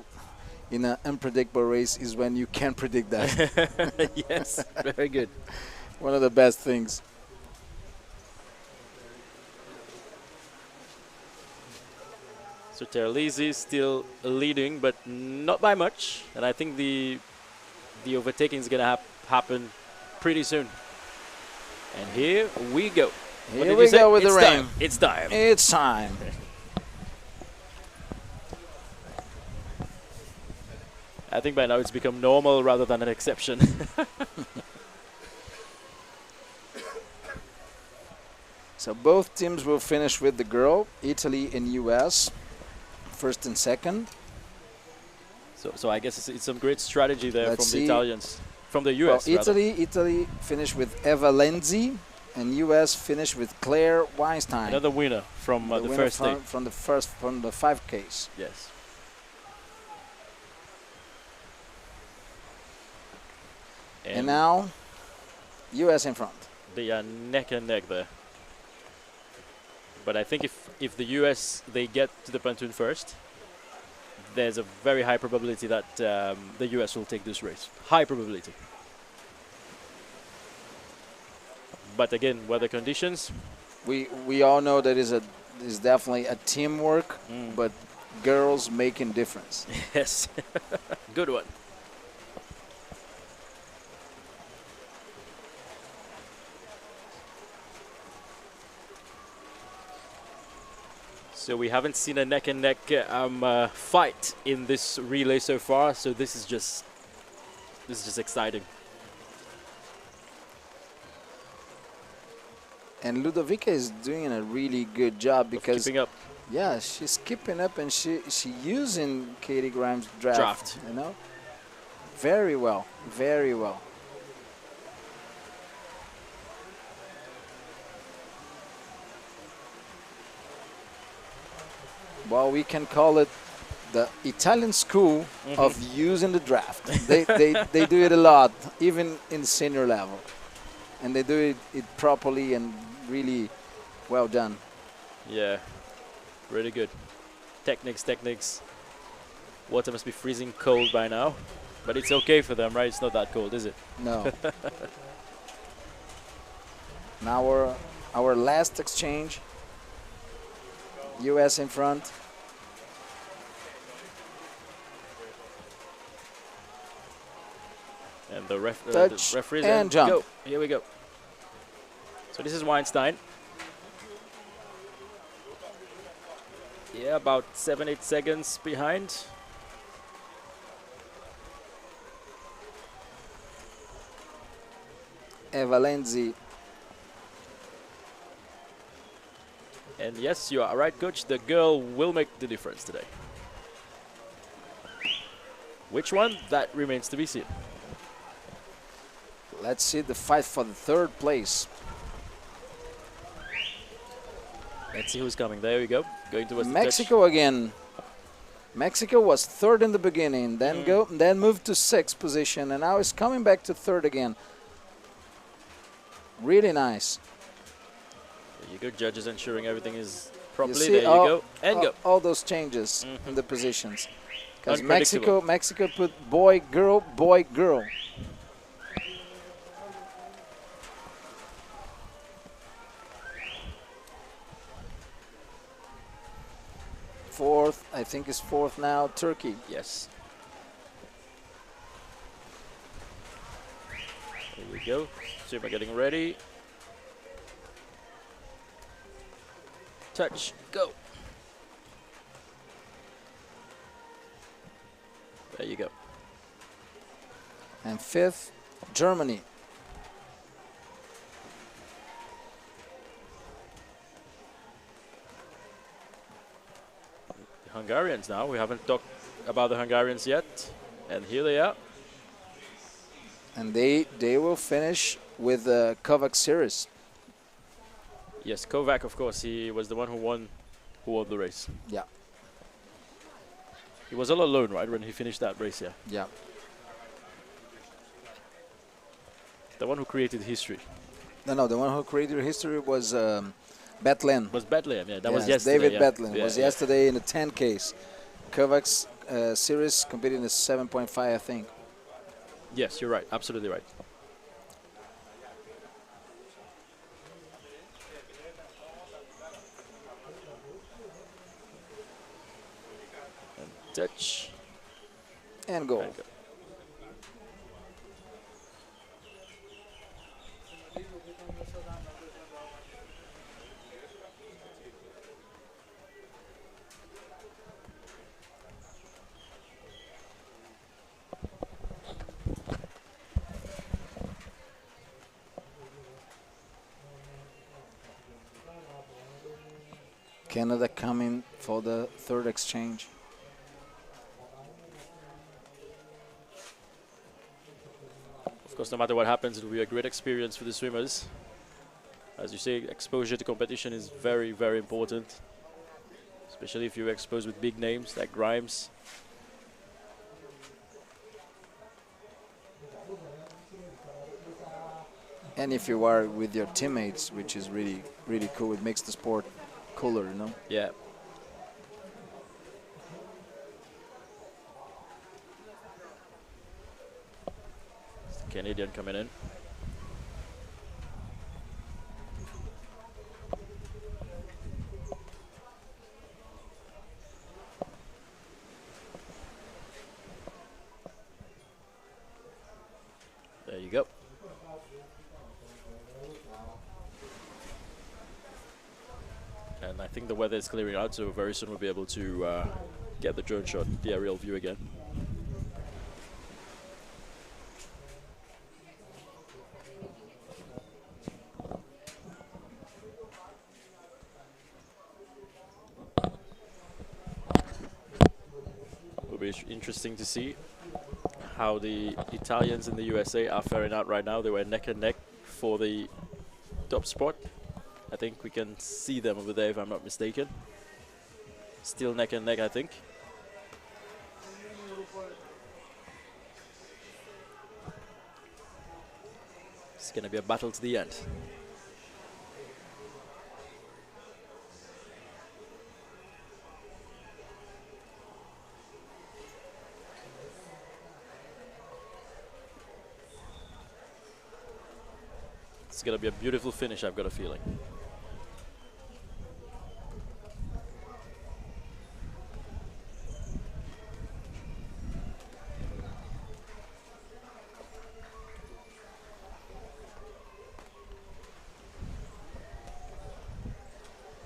in an unpredictable race is when you can predict that. Yes, very good. One of the best things. So Terlizzi still leading, but not by much. And I think the overtaking is going to happen pretty soon. And here we go. What Here did we you say? go with the It's rain. time. It's time. It's time. I think by now it's become normal rather than an exception. So both teams will finish with the girl, Italy and US, first and second. So I guess it's some great strategy there Let's from the see. Italians, from the Well, US. rather. Italy finished with Eva Lenzi, and US finished with Claire Weinstein. Another winner from the winner first day. from the 5Ks. Yes. And now, US in front. They are neck and neck there. But I think if the US, they get to the pontoon first, there's a very high probability that the US will take this race. High probability. But again, weather conditions. We all know that is definitely a teamwork, but girls making difference. Yes. Good one. So we haven't seen a neck and neck fight in this relay so far. So this is just exciting. And Ludovica is doing a really good job because Keeping up. yeah, she's keeping up and she using Katie Grimes' draft. You know, very well, very well. Well, we can call it the Italian school of using the draft. They do it a lot, even in senior level, and they do it properly and really well done. Yeah, really good. Techniques. Water must be freezing cold by now, but it's okay for them, right? It's not that cold, is it? No. Now our last exchange. US in front. And the Touch referees and jump. Go. Here we go. So this is Weinstein. Yeah, about 7-8 seconds behind. Valenzi. And yes, you are right, coach. The girl will make the difference today. Which one? That remains to be seen. Let's see the fight for the third place. Let's see who's coming. There we go. Going towards Mexico again. Mexico was third in the beginning, then moved to sixth position, and now it's coming back to third again. Really nice. There you go. Judges ensuring everything is properly. See, there you go. And go. All those changes in the positions. Because Mexico put boy, girl, boy, girl. Fourth, I think is fourth now, Turkey. Yes. There we go. Swimmer getting ready. Touch, go. There you go. And fifth, Germany. The Hungarians now. We haven't talked about the Hungarians yet. And here they are. And they will finish with the Kovac series. Yes, Kovac, of course, he was the one who won the race. Yeah. He was all alone, right, when he finished that race here. Yeah. The one who created history. No, the one who created history was Bethlen. Was Bethlehem, yeah. That was yesterday. David yeah. Bethlen. Yeah, was yeah. yesterday in the 10 case. Kovac's series competed in the 7.5, I think. Yes, you're right. Absolutely right. And touch. And goal. And go. Canada coming for the third exchange. Of course, no matter what happens, it will be a great experience for the swimmers. As you say, exposure to competition is very, very important. Especially if you're exposed with big names like Grimes. And if you are with your teammates, which is really, really cool, it makes the sport cooler, you know? Yeah. It's the Canadian coming in. There you go. And I think the weather is clearing out, so very soon we'll be able to get the drone shot, the aerial view again. Will be interesting to see how the Italians and the USA are faring out right now. They were neck and neck for the top spot. I think we can see them over there if I'm not mistaken. Still neck and neck, I think. It's going to be a battle to the end. It's going to be a beautiful finish, I've got a feeling.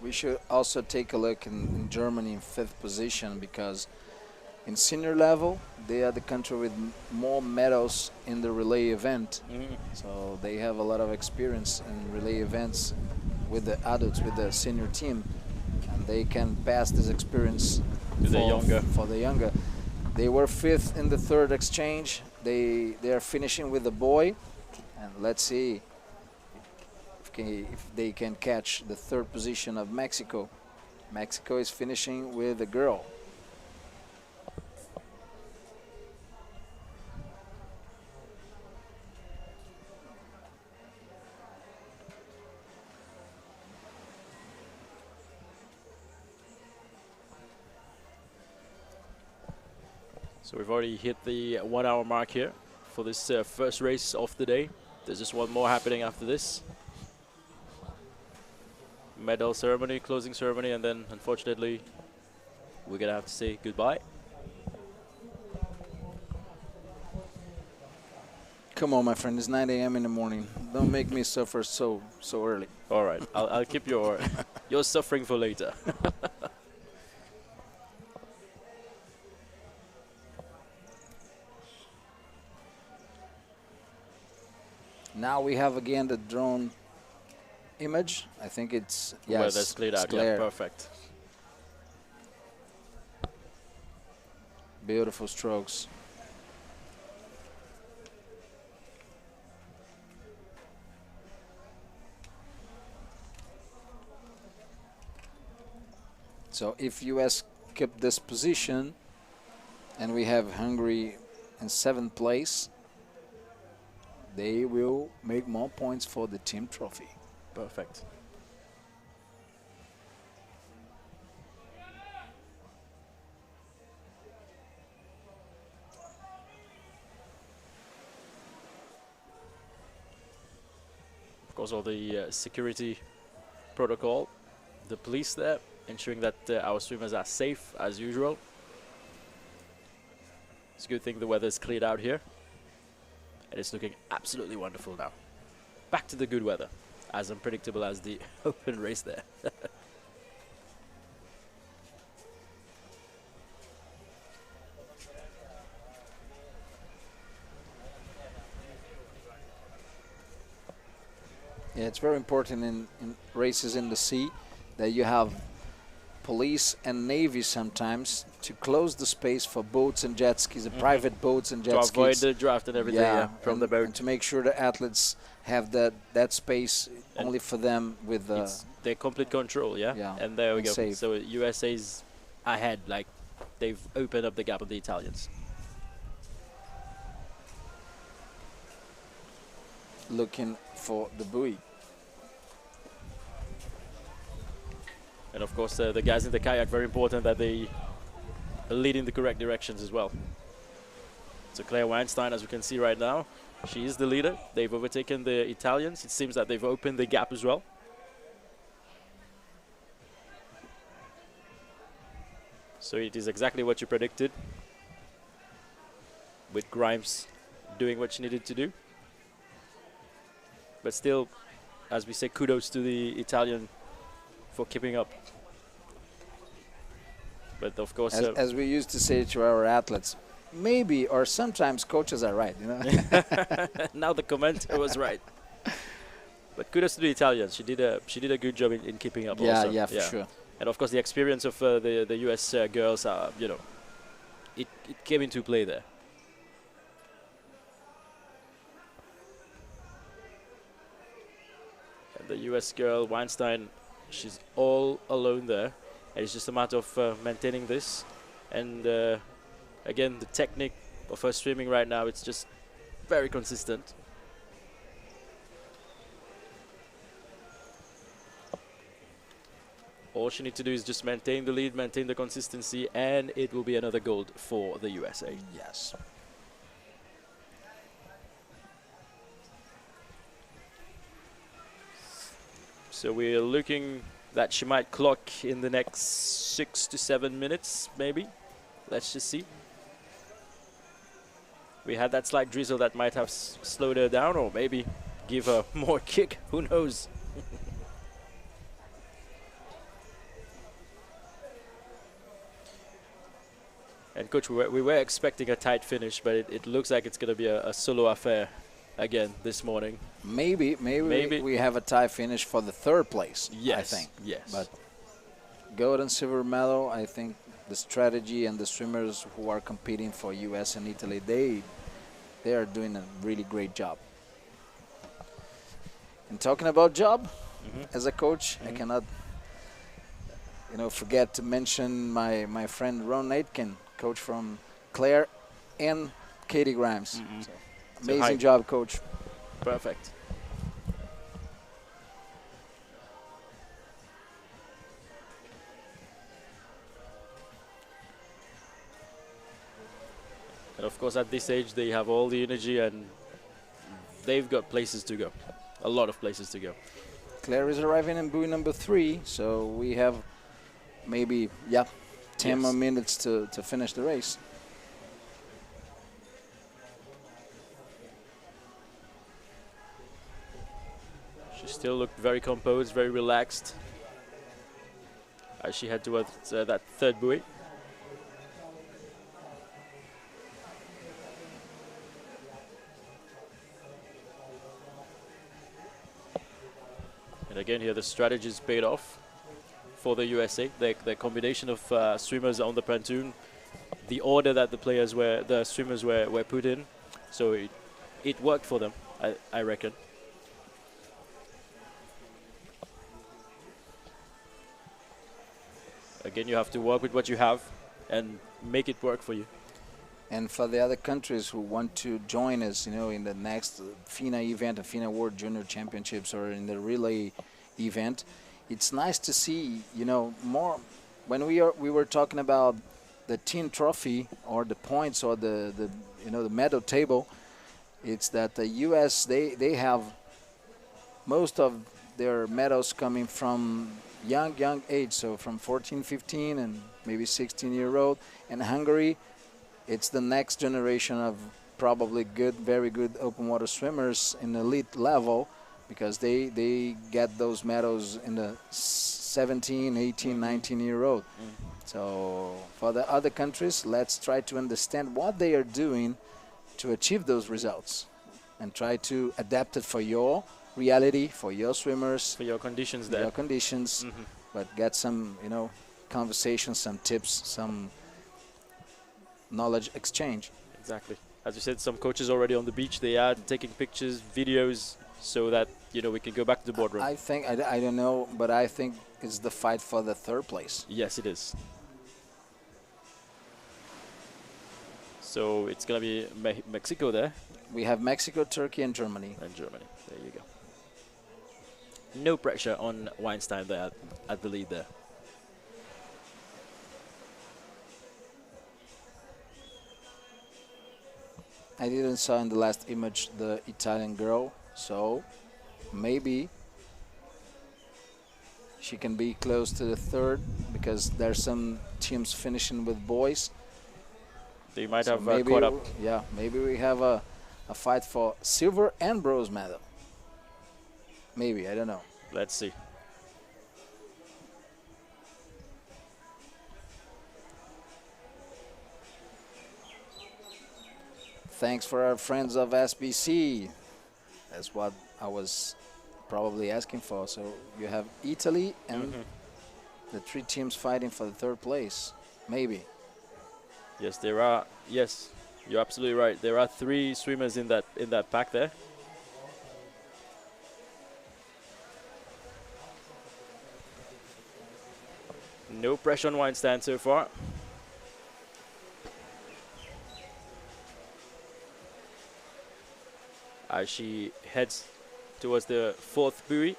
We should also take a look in Germany in fifth position, because In senior level, they are the country with more medals in the relay event. So they have a lot of experience in relay events with the adults, with the senior team, and they can pass this experience To the younger. for the younger. They were 5th in the 3rd exchange. They are finishing with the boy, and let's see if they can catch the 3rd position of Mexico. Mexico is finishing with a girl. So we've already hit the 1 hour mark here for this first race of the day. There's just one more happening after this. Medal ceremony, closing ceremony, and then unfortunately we're gonna have to say goodbye. Come on, my friend, it's 9 a.m. in the morning. Don't make me suffer so early. All right, I'll keep your your suffering for later. Now we have again the drone image. I think it's, yes, Well, that's cleared it's out. clear. Yeah, perfect. Beautiful strokes. So if US keep this position and we have Hungary in 7th place, they will make more points for the team trophy. Perfect. Of course, all the security protocol, the police there, ensuring that our swimmers are safe as usual. It's a good thing the weather's cleared out here. And it's looking absolutely wonderful now. Back to the good weather, as unpredictable as the open race there. Yeah, it's very important in races in the sea that you have police and navy sometimes to close the space for boats and jet skis, private boats and jet To skis. avoid the draft and everything from the boat. And to make sure the athletes have that space And only for them with the... It's their complete control, yeah? Yeah, And there we and go. safe. So USA's ahead, like they've opened up the gap of the Italians. looking for the buoy. And of course, the guys in the kayak, very important that they lead in the correct directions as well. So Claire Weinstein, as we can see right now, she is the leader. They've overtaken the Italians. It seems that they've opened the gap as well. So it is exactly what you predicted, with Grimes doing what she needed to do. But still, as we say, kudos to the Italian for keeping up. But of course, As we used to say to our athletes, maybe or sometimes coaches are right, you know. now the commenter was right. But kudos to the Italians. She did a good job in keeping up. Yeah, also. yeah, for sure. And of course, the experience of the US girls, you know, it came into play there. And the US girl Weinstein, she's all alone there, and it's just a matter of maintaining this. And again, the technique of her swimming right now, it's just very consistent. All she needs to do is just maintain the lead, maintain the consistency, and it will be another gold for the USA. Yes. So we're looking that she might clock in the next 6 to 7 minutes, maybe. Let's just see. We had that slight drizzle that might have slowed her down, or maybe give her more kick. Who knows? And coach, we were expecting a tight finish, but it looks like it's going to be a solo affair again this morning. Maybe we have a tie finish for the third place. Yes, I think. yes. But gold and silver medal, I think the strategy and the swimmers who are competing for US and Italy, they are doing a really great job. And talking about job, as a coach, I cannot forget to mention my friend Ron Aitken, coach from Claire and Katie Grimes. So, amazing job, coach. Perfect. And of course, at this age, they have all the energy and they've got places to go. A lot of places to go. Claire is arriving in buoy number 3, so we have maybe 10 more minutes to finish the race. She still looked very composed, very relaxed as she head towards that third buoy. And again here the strategy's paid off for the USA. The combination of swimmers on the pontoon, the order that the swimmers were put in, so it worked for them, I reckon. Again, you have to work with what you have and make it work for you. And for the other countries who want to join us, in the next FINA event, the FINA World Junior Championships, or in the relay event, it's nice to see, more. When we were talking about the team trophy or the points or the medal table, it's that the U.S. they have most of their medals coming from young age, so from 14, 15, and maybe 16-year-old. And Hungary, it's the next generation of probably very good open water swimmers in elite level, because they get those medals in the 17, 18, 19-year-old. So for the other countries, let's try to understand what they are doing to achieve those results and try to adapt it for your reality, for your swimmers, for your conditions there. Your conditions, but get some, conversations, some tips, some knowledge exchange. Exactly. As you said, some coaches already on the beach, they are taking pictures, videos, so that, we can go back to the boardroom. I think, I don't know, but I think it's the fight for the third place. Yes, it is. So it's going to be Mexico there. We have Mexico, Turkey, and Germany. And Germany. There you go. No pressure on Weinstein there at the lead there. I didn't saw in the last image the Italian girl, so maybe she can be close to the third, because there's some teams finishing with boys. They might have caught up. Yeah, maybe we have a fight for silver and bronze medal. Maybe, I don't know. Let's see. Thanks for our friends of SBC. That's what I was probably asking for. So you have Italy and the 3 teams fighting for the third place. Maybe. Yes, there are. Yes, you're absolutely right. There are 3 swimmers in that pack there. No pressure on Weinstein so far. As she heads towards the 4th buoy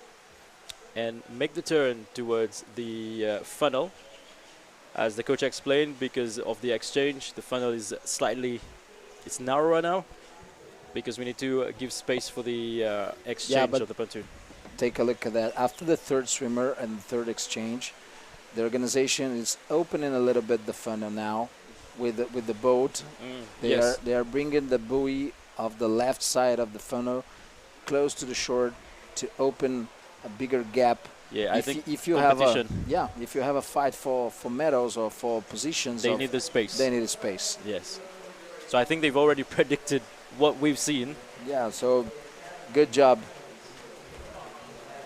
and make the turn towards the funnel. As the coach explained, because of the exchange, the funnel is it's narrower now, because we need to give space for the exchange of the pontoon. Take a look at that. After the third swimmer and the third exchange, the organization is opening a little bit the funnel now with the boat. They are bringing the buoy of the left side of the funnel close to the shore to open a bigger gap Yeah, I think if you have a competition, if you have a fight for medals or for positions, they need the space. They need a space. Yes. So I think they've already predicted what we've seen. Yeah. So good job.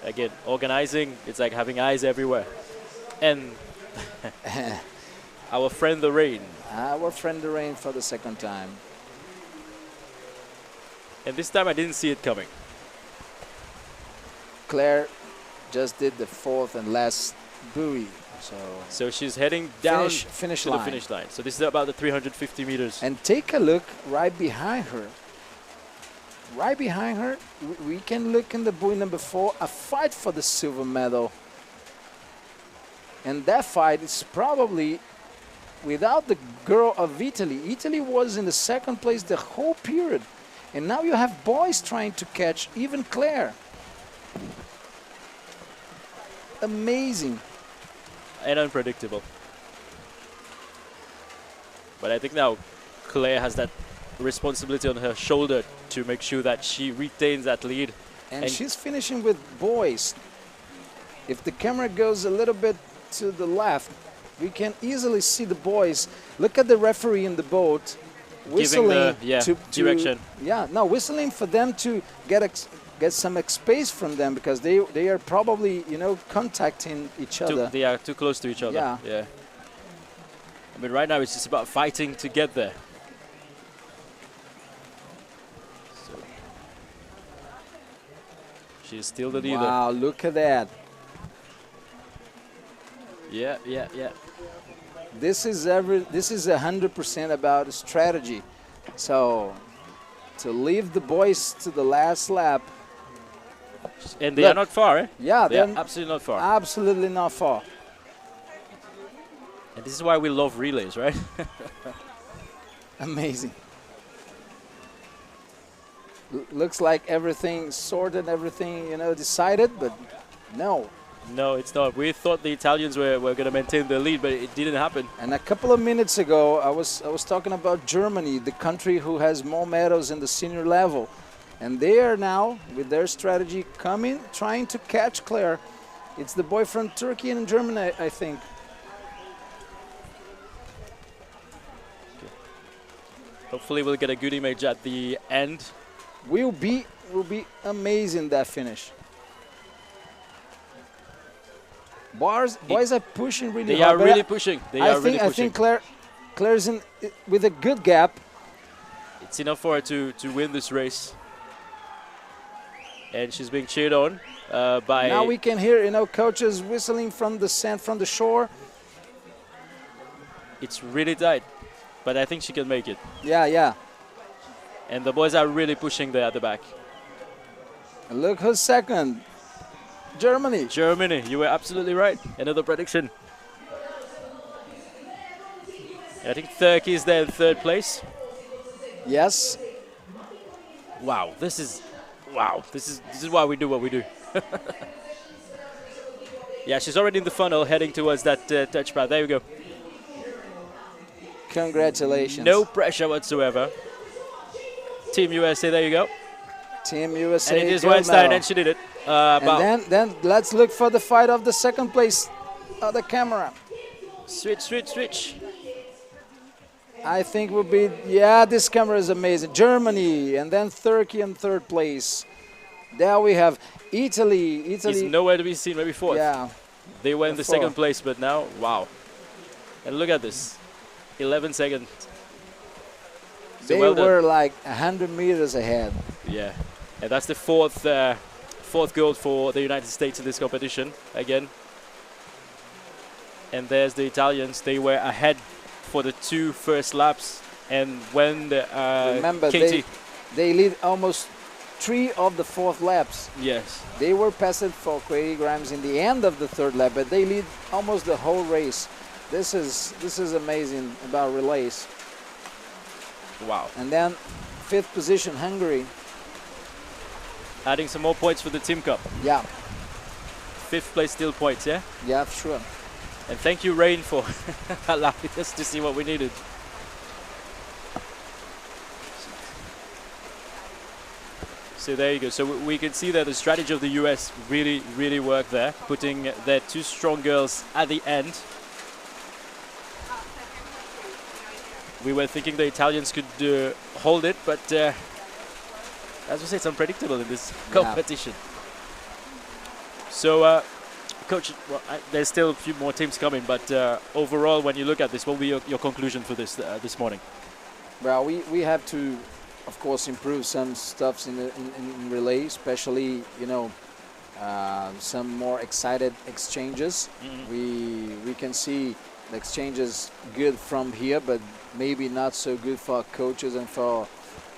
Again, organizing, it's like having eyes everywhere. And our friend the rain. Our friend the rain for the second time. And this time I didn't see it coming. Claire just did the fourth and last buoy. So she's heading down finish to line. the finish line. So this is about the 350 meters. And take a look right behind her. Right behind her, we can look in the buoy number 4, a fight for the silver medal. And that fight is probably without the girl of Italy. Italy was in the second place the whole period. And now you have boys trying to catch even Claire. Amazing. And unpredictable. But I think now Claire has that responsibility on her shoulder to make sure that she retains that lead. And she's finishing with boys. If the camera goes a little bit to the left, we can easily see the boys. Look at the referee in the boat whistling giving the direction. Whistling for them to get some space from them, because they are probably, contacting each other. They are too close to each other. Yeah. I mean, right now it's just about fighting to get there. So she's still the leader. Wow, look at that. Yeah. This is 100% about strategy. So to leave the boys to the last lap. And they are not far, eh? Yeah, they're absolutely not far. Absolutely not far. And this is why we love relays, right? Amazing. Looks like everything sorted, everything, decided, but no. No, it's not. We thought the Italians were going to maintain the lead, but it didn't happen. And a couple of minutes ago, I was talking about Germany, the country who has more medals in the senior level. And they are now, with their strategy, trying to catch Claire. It's the boy from Turkey and Germany, I think. Hopefully we'll get a good image at the end. Will be amazing, that finish. Boys are pushing really They hard. are really pushing. I think Claire's in with a good gap. It's enough for her to win this race. And she's being cheered on by... Now we can hear, coaches whistling from the sand, from the shore. It's really tight, but I think she can make it. Yeah. And the boys are really pushing there at the back. And look who's second. Germany. You were absolutely right. Another prediction. I think Turkey is there in third place. Yes. Wow, this is why we do what we do. Yeah, she's already in the funnel, heading towards that touchpad. There we go. Congratulations. No pressure whatsoever. Team USA, there you go. Team USA. And it is Weinstein, and she did it. And then let's look for the fight of the second place. The camera. Switch. I think will be, this camera is amazing. Germany, and then Turkey in third place. There we have Italy. It's nowhere to be seen, maybe fourth. Yeah. They were in the second place, but now, wow. And look at this, 11 seconds. So they were like 100 meters ahead. Yeah, and that's the fourth gold for the United States in this competition, again. And there's the Italians. They were ahead for the 2 first laps, and when remember, Katie, they lead almost 3 of the 4th laps. Yes, they were passed for 80 grams in the end of the 3rd lap, but they lead almost the whole race. This is amazing about relays. Wow. And then 5th position, Hungary. Adding some more points for the Team Cup. Yeah. 5th place still points, yeah? Yeah, sure. And thank you, Rain, for allowing us to see what we needed. So there you go. So we can see that the strategy of the US really, really worked there, putting their two strong girls at the end. We were thinking the Italians could hold it, but as we say, it's unpredictable in this competition. So, Coach, well, there's still a few more teams coming, but overall, when you look at this, what will be your conclusion for this this morning? Well, we have to, of course, improve some stuffs in relay, especially, you know, some more excited exchanges. We can see the exchanges good from here, but maybe not so good for coaches and for,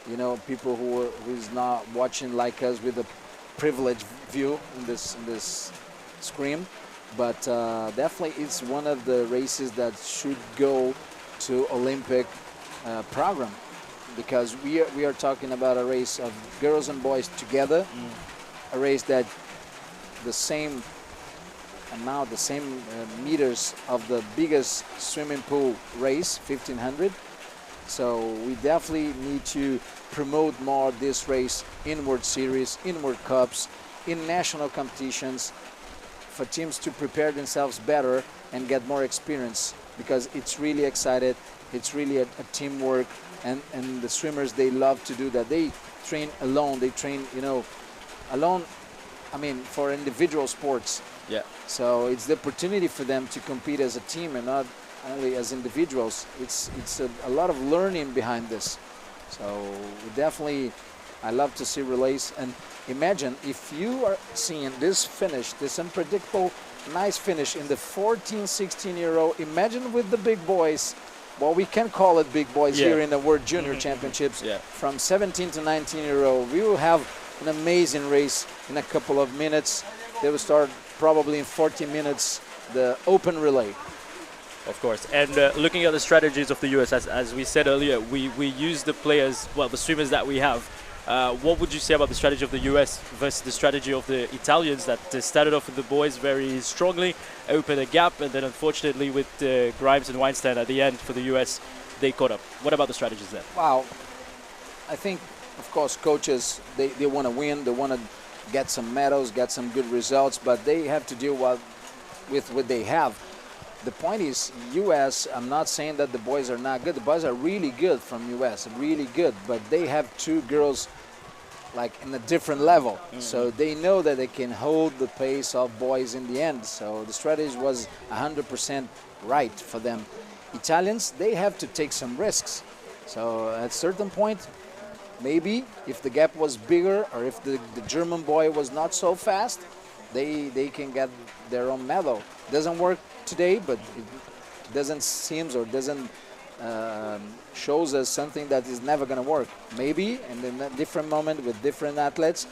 you know, people who's not watching like us with a privileged view in this screen. But definitely it's one of the races that should go to Olympic program, because we are talking about a race of girls and boys together, a race that the same amount, the same meters of the biggest swimming pool race, 1500. So we definitely need to promote more this race in World Series, in World Cups, in national competitions, for teams to prepare themselves better and get more experience, because it's really excited. It's really a teamwork, and the swimmers, they love to do that. They train alone. They train, you know, alone. I mean, for individual sports. Yeah. So it's the opportunity for them to compete as a team and not only as individuals. It's a lot of learning behind this. So definitely, I love to see relays. And imagine if you are seeing this finish, this unpredictable, nice finish in the 14, 16-year-old. Imagine with the big boys. Well, we can call it big boys here in the World Junior Championships. From 17 to 19-year-old, we will have an amazing race in a couple of minutes. They will start probably in 40 minutes, the open relay. Of course. And looking at the strategies of the US, as we said earlier, we use the players, well, the swimmers that we have. What would you say about the strategy of the US versus the strategy of the Italians, that started off with the boys very strongly, opened a gap, and then unfortunately with Grimes and Weinstein at the end for the US, they caught up. What about the strategies there? Wow. I think, of course, coaches, they want to win, they want to get some medals, get some good results, but they have to deal with what they have. The point is, US, I'm not saying that the boys are not good. The boys are really good from US, really good, but they have two girls like in a different level. So they know that they can hold the pace of boys in the end. So the strategy was 100% right for them. Italians, they have to take some risks. So at a certain point, maybe if the gap was bigger, or if the German boy was not so fast, they can get their own medal. Doesn't work today, but it doesn't seems or doesn't shows us something that is never going to work. Maybe in a different moment with different athletes,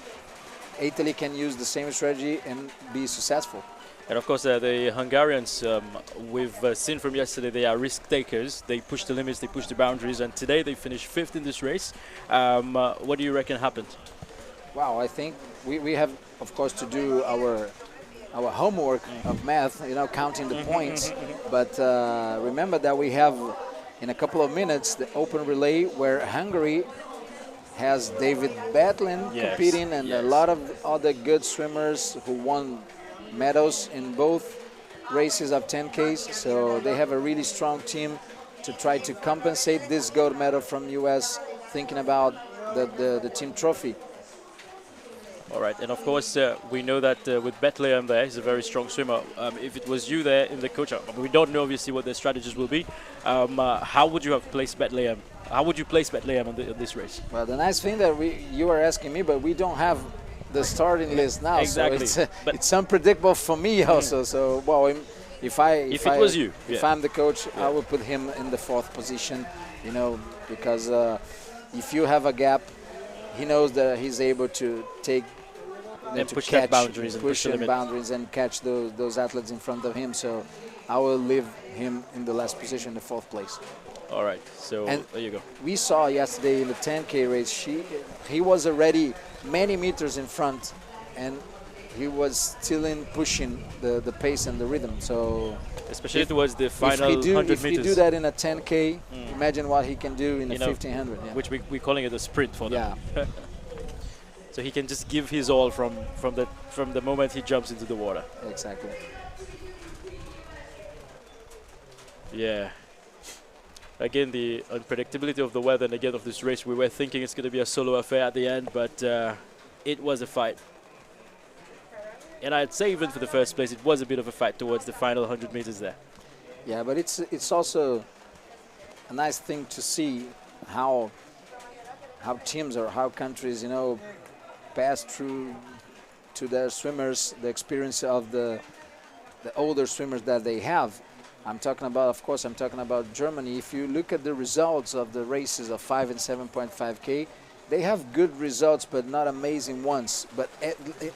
Italy can use the same strategy and be successful. And of course, the Hungarians, we've seen from yesterday, they are risk takers. They push the limits, they push the boundaries, and today they finished 5th in this race. What do you reckon happened? Wow, I think we have, of course, to do our homework of math, you know, counting the points. But remember that we have, in a couple of minutes, the open relay where Hungary has David Betlin competing, and a lot of other good swimmers who won medals in both races of 10Ks. So they have a really strong team to try to compensate this gold medal from US, thinking about the team trophy. All right, and of course, we know that with Bethlehem there, he's a very strong swimmer. If it was you there in the coach, we don't know obviously what their strategies will be. How would you have placed Bethlehem? How would you place Bethlehem on this race? Well, the nice thing that you are asking me, but we don't have the starting list now. Exactly. So it's unpredictable for me also. So, well, if I'm the coach, I would put him in the 4th position, you know, because if you have a gap, he knows that he's able to take and to push catch, that boundaries and push push the boundaries and catch those athletes in front of him. So I will leave him in the last position, the 4th place. All right, so and there you go. We saw yesterday in the 10K race, he was already many meters in front, and he was still pushing the pace and the rhythm. So especially towards the final 100 meters. If he do that in a 10K, imagine what he can do in a 1500. Which we're calling it a sprint for them. Yeah. so he can just give his all from the moment he jumps into the water. Exactly. Yeah. Again, the unpredictability of the weather, and again of this race, we were thinking it's going to be a solo affair at the end, but it was a fight. And I'd say even for the first place, it was a bit of a fight towards the final 100 meters there. Yeah, but it's also a nice thing to see how teams or how countries, you know, pass through to their swimmers the experience of the older swimmers that they have. I'm talking about Germany. If you look at the results of the races of 5 and 7.5K, they have good results, but not amazing ones. But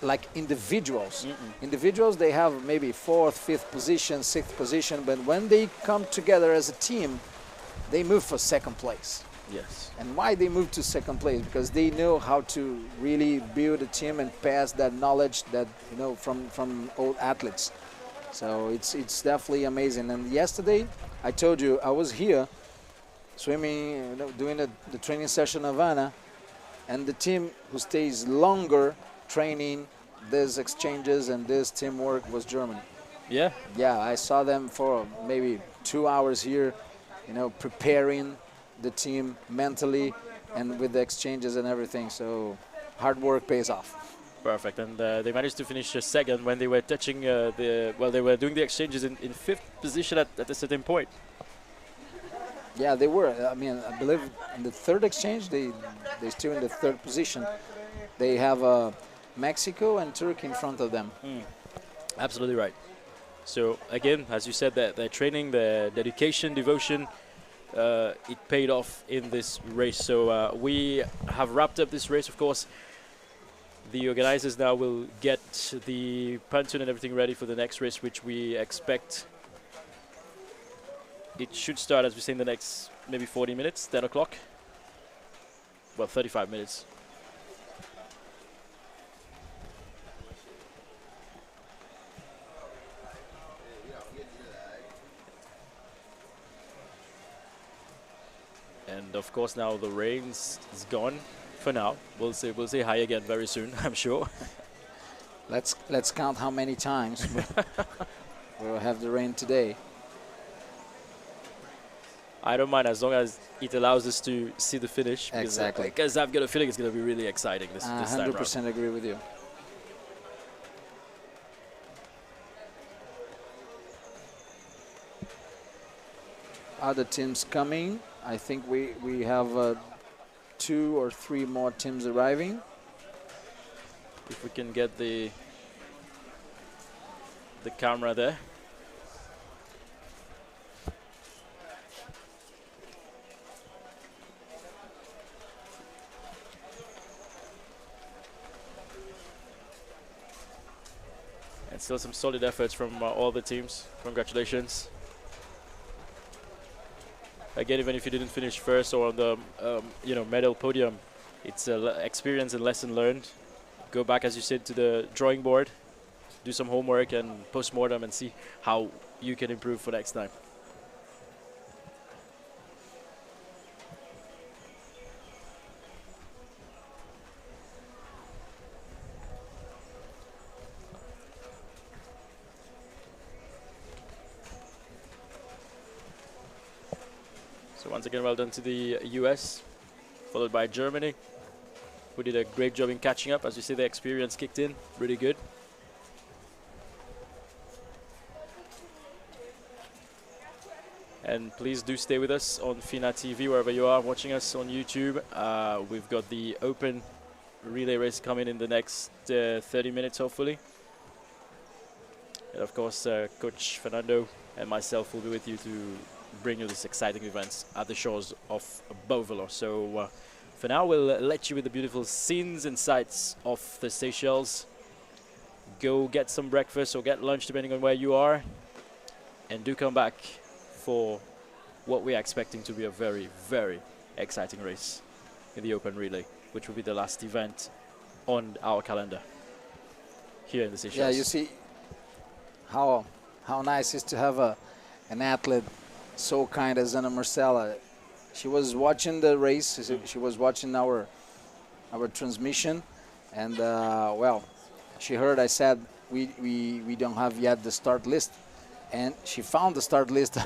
like individuals, individuals, they have maybe 4th, 5th position, 6th position. But when they come together as a team, they move for 2nd place. Yes. And why they move to 2nd place? Because they know how to really build a team and pass that knowledge that, you know, from old athletes. So it's definitely amazing. And yesterday, I told you, I was here swimming, you know, doing the training session of Havana, and the team who stays longer training these exchanges and this teamwork was Germany. Yeah? Yeah, I saw them for maybe 2 hours here, you know, preparing the team mentally and with the exchanges and everything. So hard work pays off. Perfect, and they managed to finish 2nd when they were touching they were doing the exchanges in 5th position at a certain point. Yeah, they were. I mean, I believe in the 3rd exchange, they're still in the 3rd position. They have Mexico and Turkey in front of them. Absolutely right. So again, as you said, their training, their dedication, devotion, it paid off in this race. So we have wrapped up this race, of course. The organizers now will get the pontoon and everything ready for the next race, which we expect it should start, as we say, in the next maybe 40 minutes, 10 o'clock. Well, 35 minutes. And of course now the rain is gone. For now, we'll say hi again very soon, I'm sure. Let's count how many times we'll have the rain today. I don't mind as long as it allows us to see the finish. Exactly. Because I've got a feeling it's going to be really exciting this time around. 100% agree with you. Other teams coming. I think we have 2 or 3 more teams arriving. If we can get the camera there. And still some solid efforts from all the teams. Congratulations. Again, even if you didn't finish first or on the medal podium, it's experience and lesson learned. Go back, as you said, to the drawing board, do some homework and post-mortem and see how you can improve for next time. So once again, well done to the US, followed by Germany, who did a great job in catching up. As you see, the experience kicked in, really good. And please do stay with us on FINA TV, wherever you are watching us on YouTube. We've got the open relay race coming in the next 30 minutes, hopefully. And of course, Coach Fernando and myself will be with you to bring you these exciting events at the shores of Beauvalon. So for now, we'll let you with the beautiful scenes and sights of the Seychelles. Go get some breakfast or get lunch, depending on where you are. And do come back for what we are expecting to be a very, very exciting race in the open relay, which will be the last event on our calendar here in the Seychelles. Yeah, you see how nice it is to have an athlete so kind as Ana Marcela. She was watching the race. She was watching our transmission, And well, she heard I said we don't have yet the start list, and she found the start list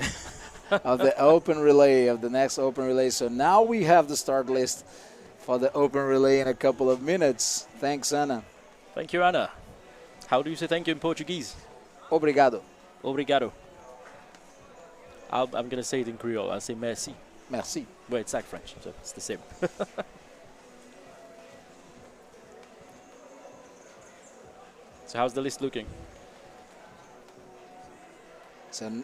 of the open relay, of the next open relay. So now we have the start list for the open relay in a couple of minutes. Thanks, Ana. Thank you, Ana. How do you say thank you in Portuguese? Obrigado. Obrigado. I'm going to say it in Creole. I'll say merci. Merci. Well, it's like French, so it's the same. So how's the list looking? So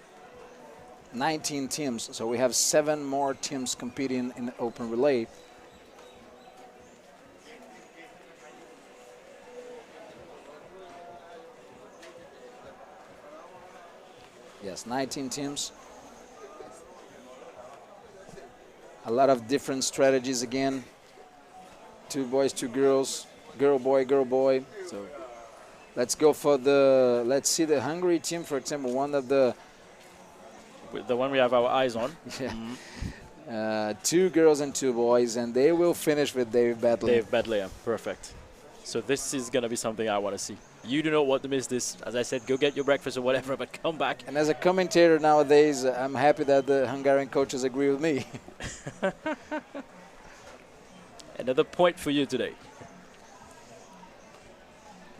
19 teams. So we have 7 more teams competing in the open relay. Yes, 19 teams. A lot of different strategies again. 2 boys, 2 girls, girl, boy, girl, boy. So let's go for let's see the Hungary team, for example, one of the... With the one we have our eyes on. Yeah. 2 girls and 2 boys, and they will finish with David Batley. Dave Badley, yeah, perfect. So this is going to be something I want to see. You do not want to miss this. As I said, go get your breakfast or whatever, but come back. And as a commentator nowadays, I'm happy that the Hungarian coaches agree with me. Another point for you today.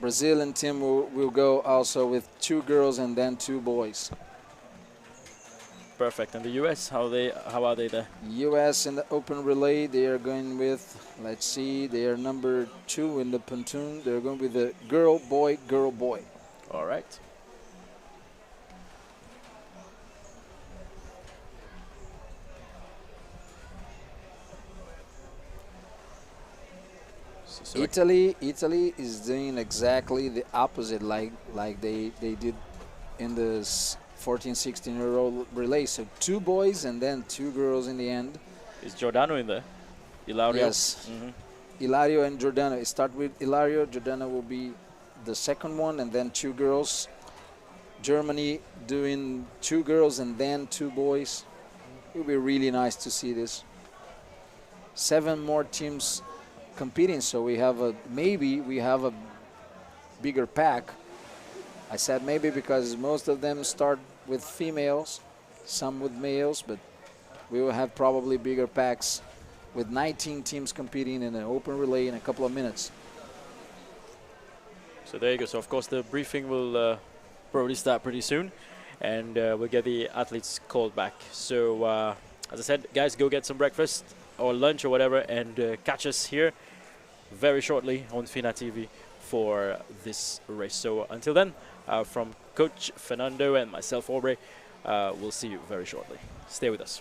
Brazilian team will go also with 2 girls and then 2 boys. Perfect. And the US, how are they there? US in the open relay, they are going with, let's see, they are number 2 in the pontoon. They're going with the girl, boy, girl, boy. All right. So Italy is doing exactly the opposite, like they did in the 14-16-year-old relay. So 2 boys and then 2 girls in the end. Is Giordano in there? Ilario? Yes. Ilario and Giordano. Start with Ilario. Giordano will be the second one, and then 2 girls. Germany doing 2 girls and then 2 boys. It will be really nice to see this. 7 more teams competing, so we have maybe we have a bigger pack. I said maybe because most of them start with females, some with males, but we will have probably bigger packs with 19 teams competing in an open relay in a couple of minutes. So there you go. So of course the briefing will probably start pretty soon, and we'll get the athletes called back. So as I said, guys, go get some breakfast or lunch or whatever, and catch us here very shortly on FINA TV for this race. So until then, from Coach Fernando and myself, Aubrey, we'll see you very shortly. Stay with us.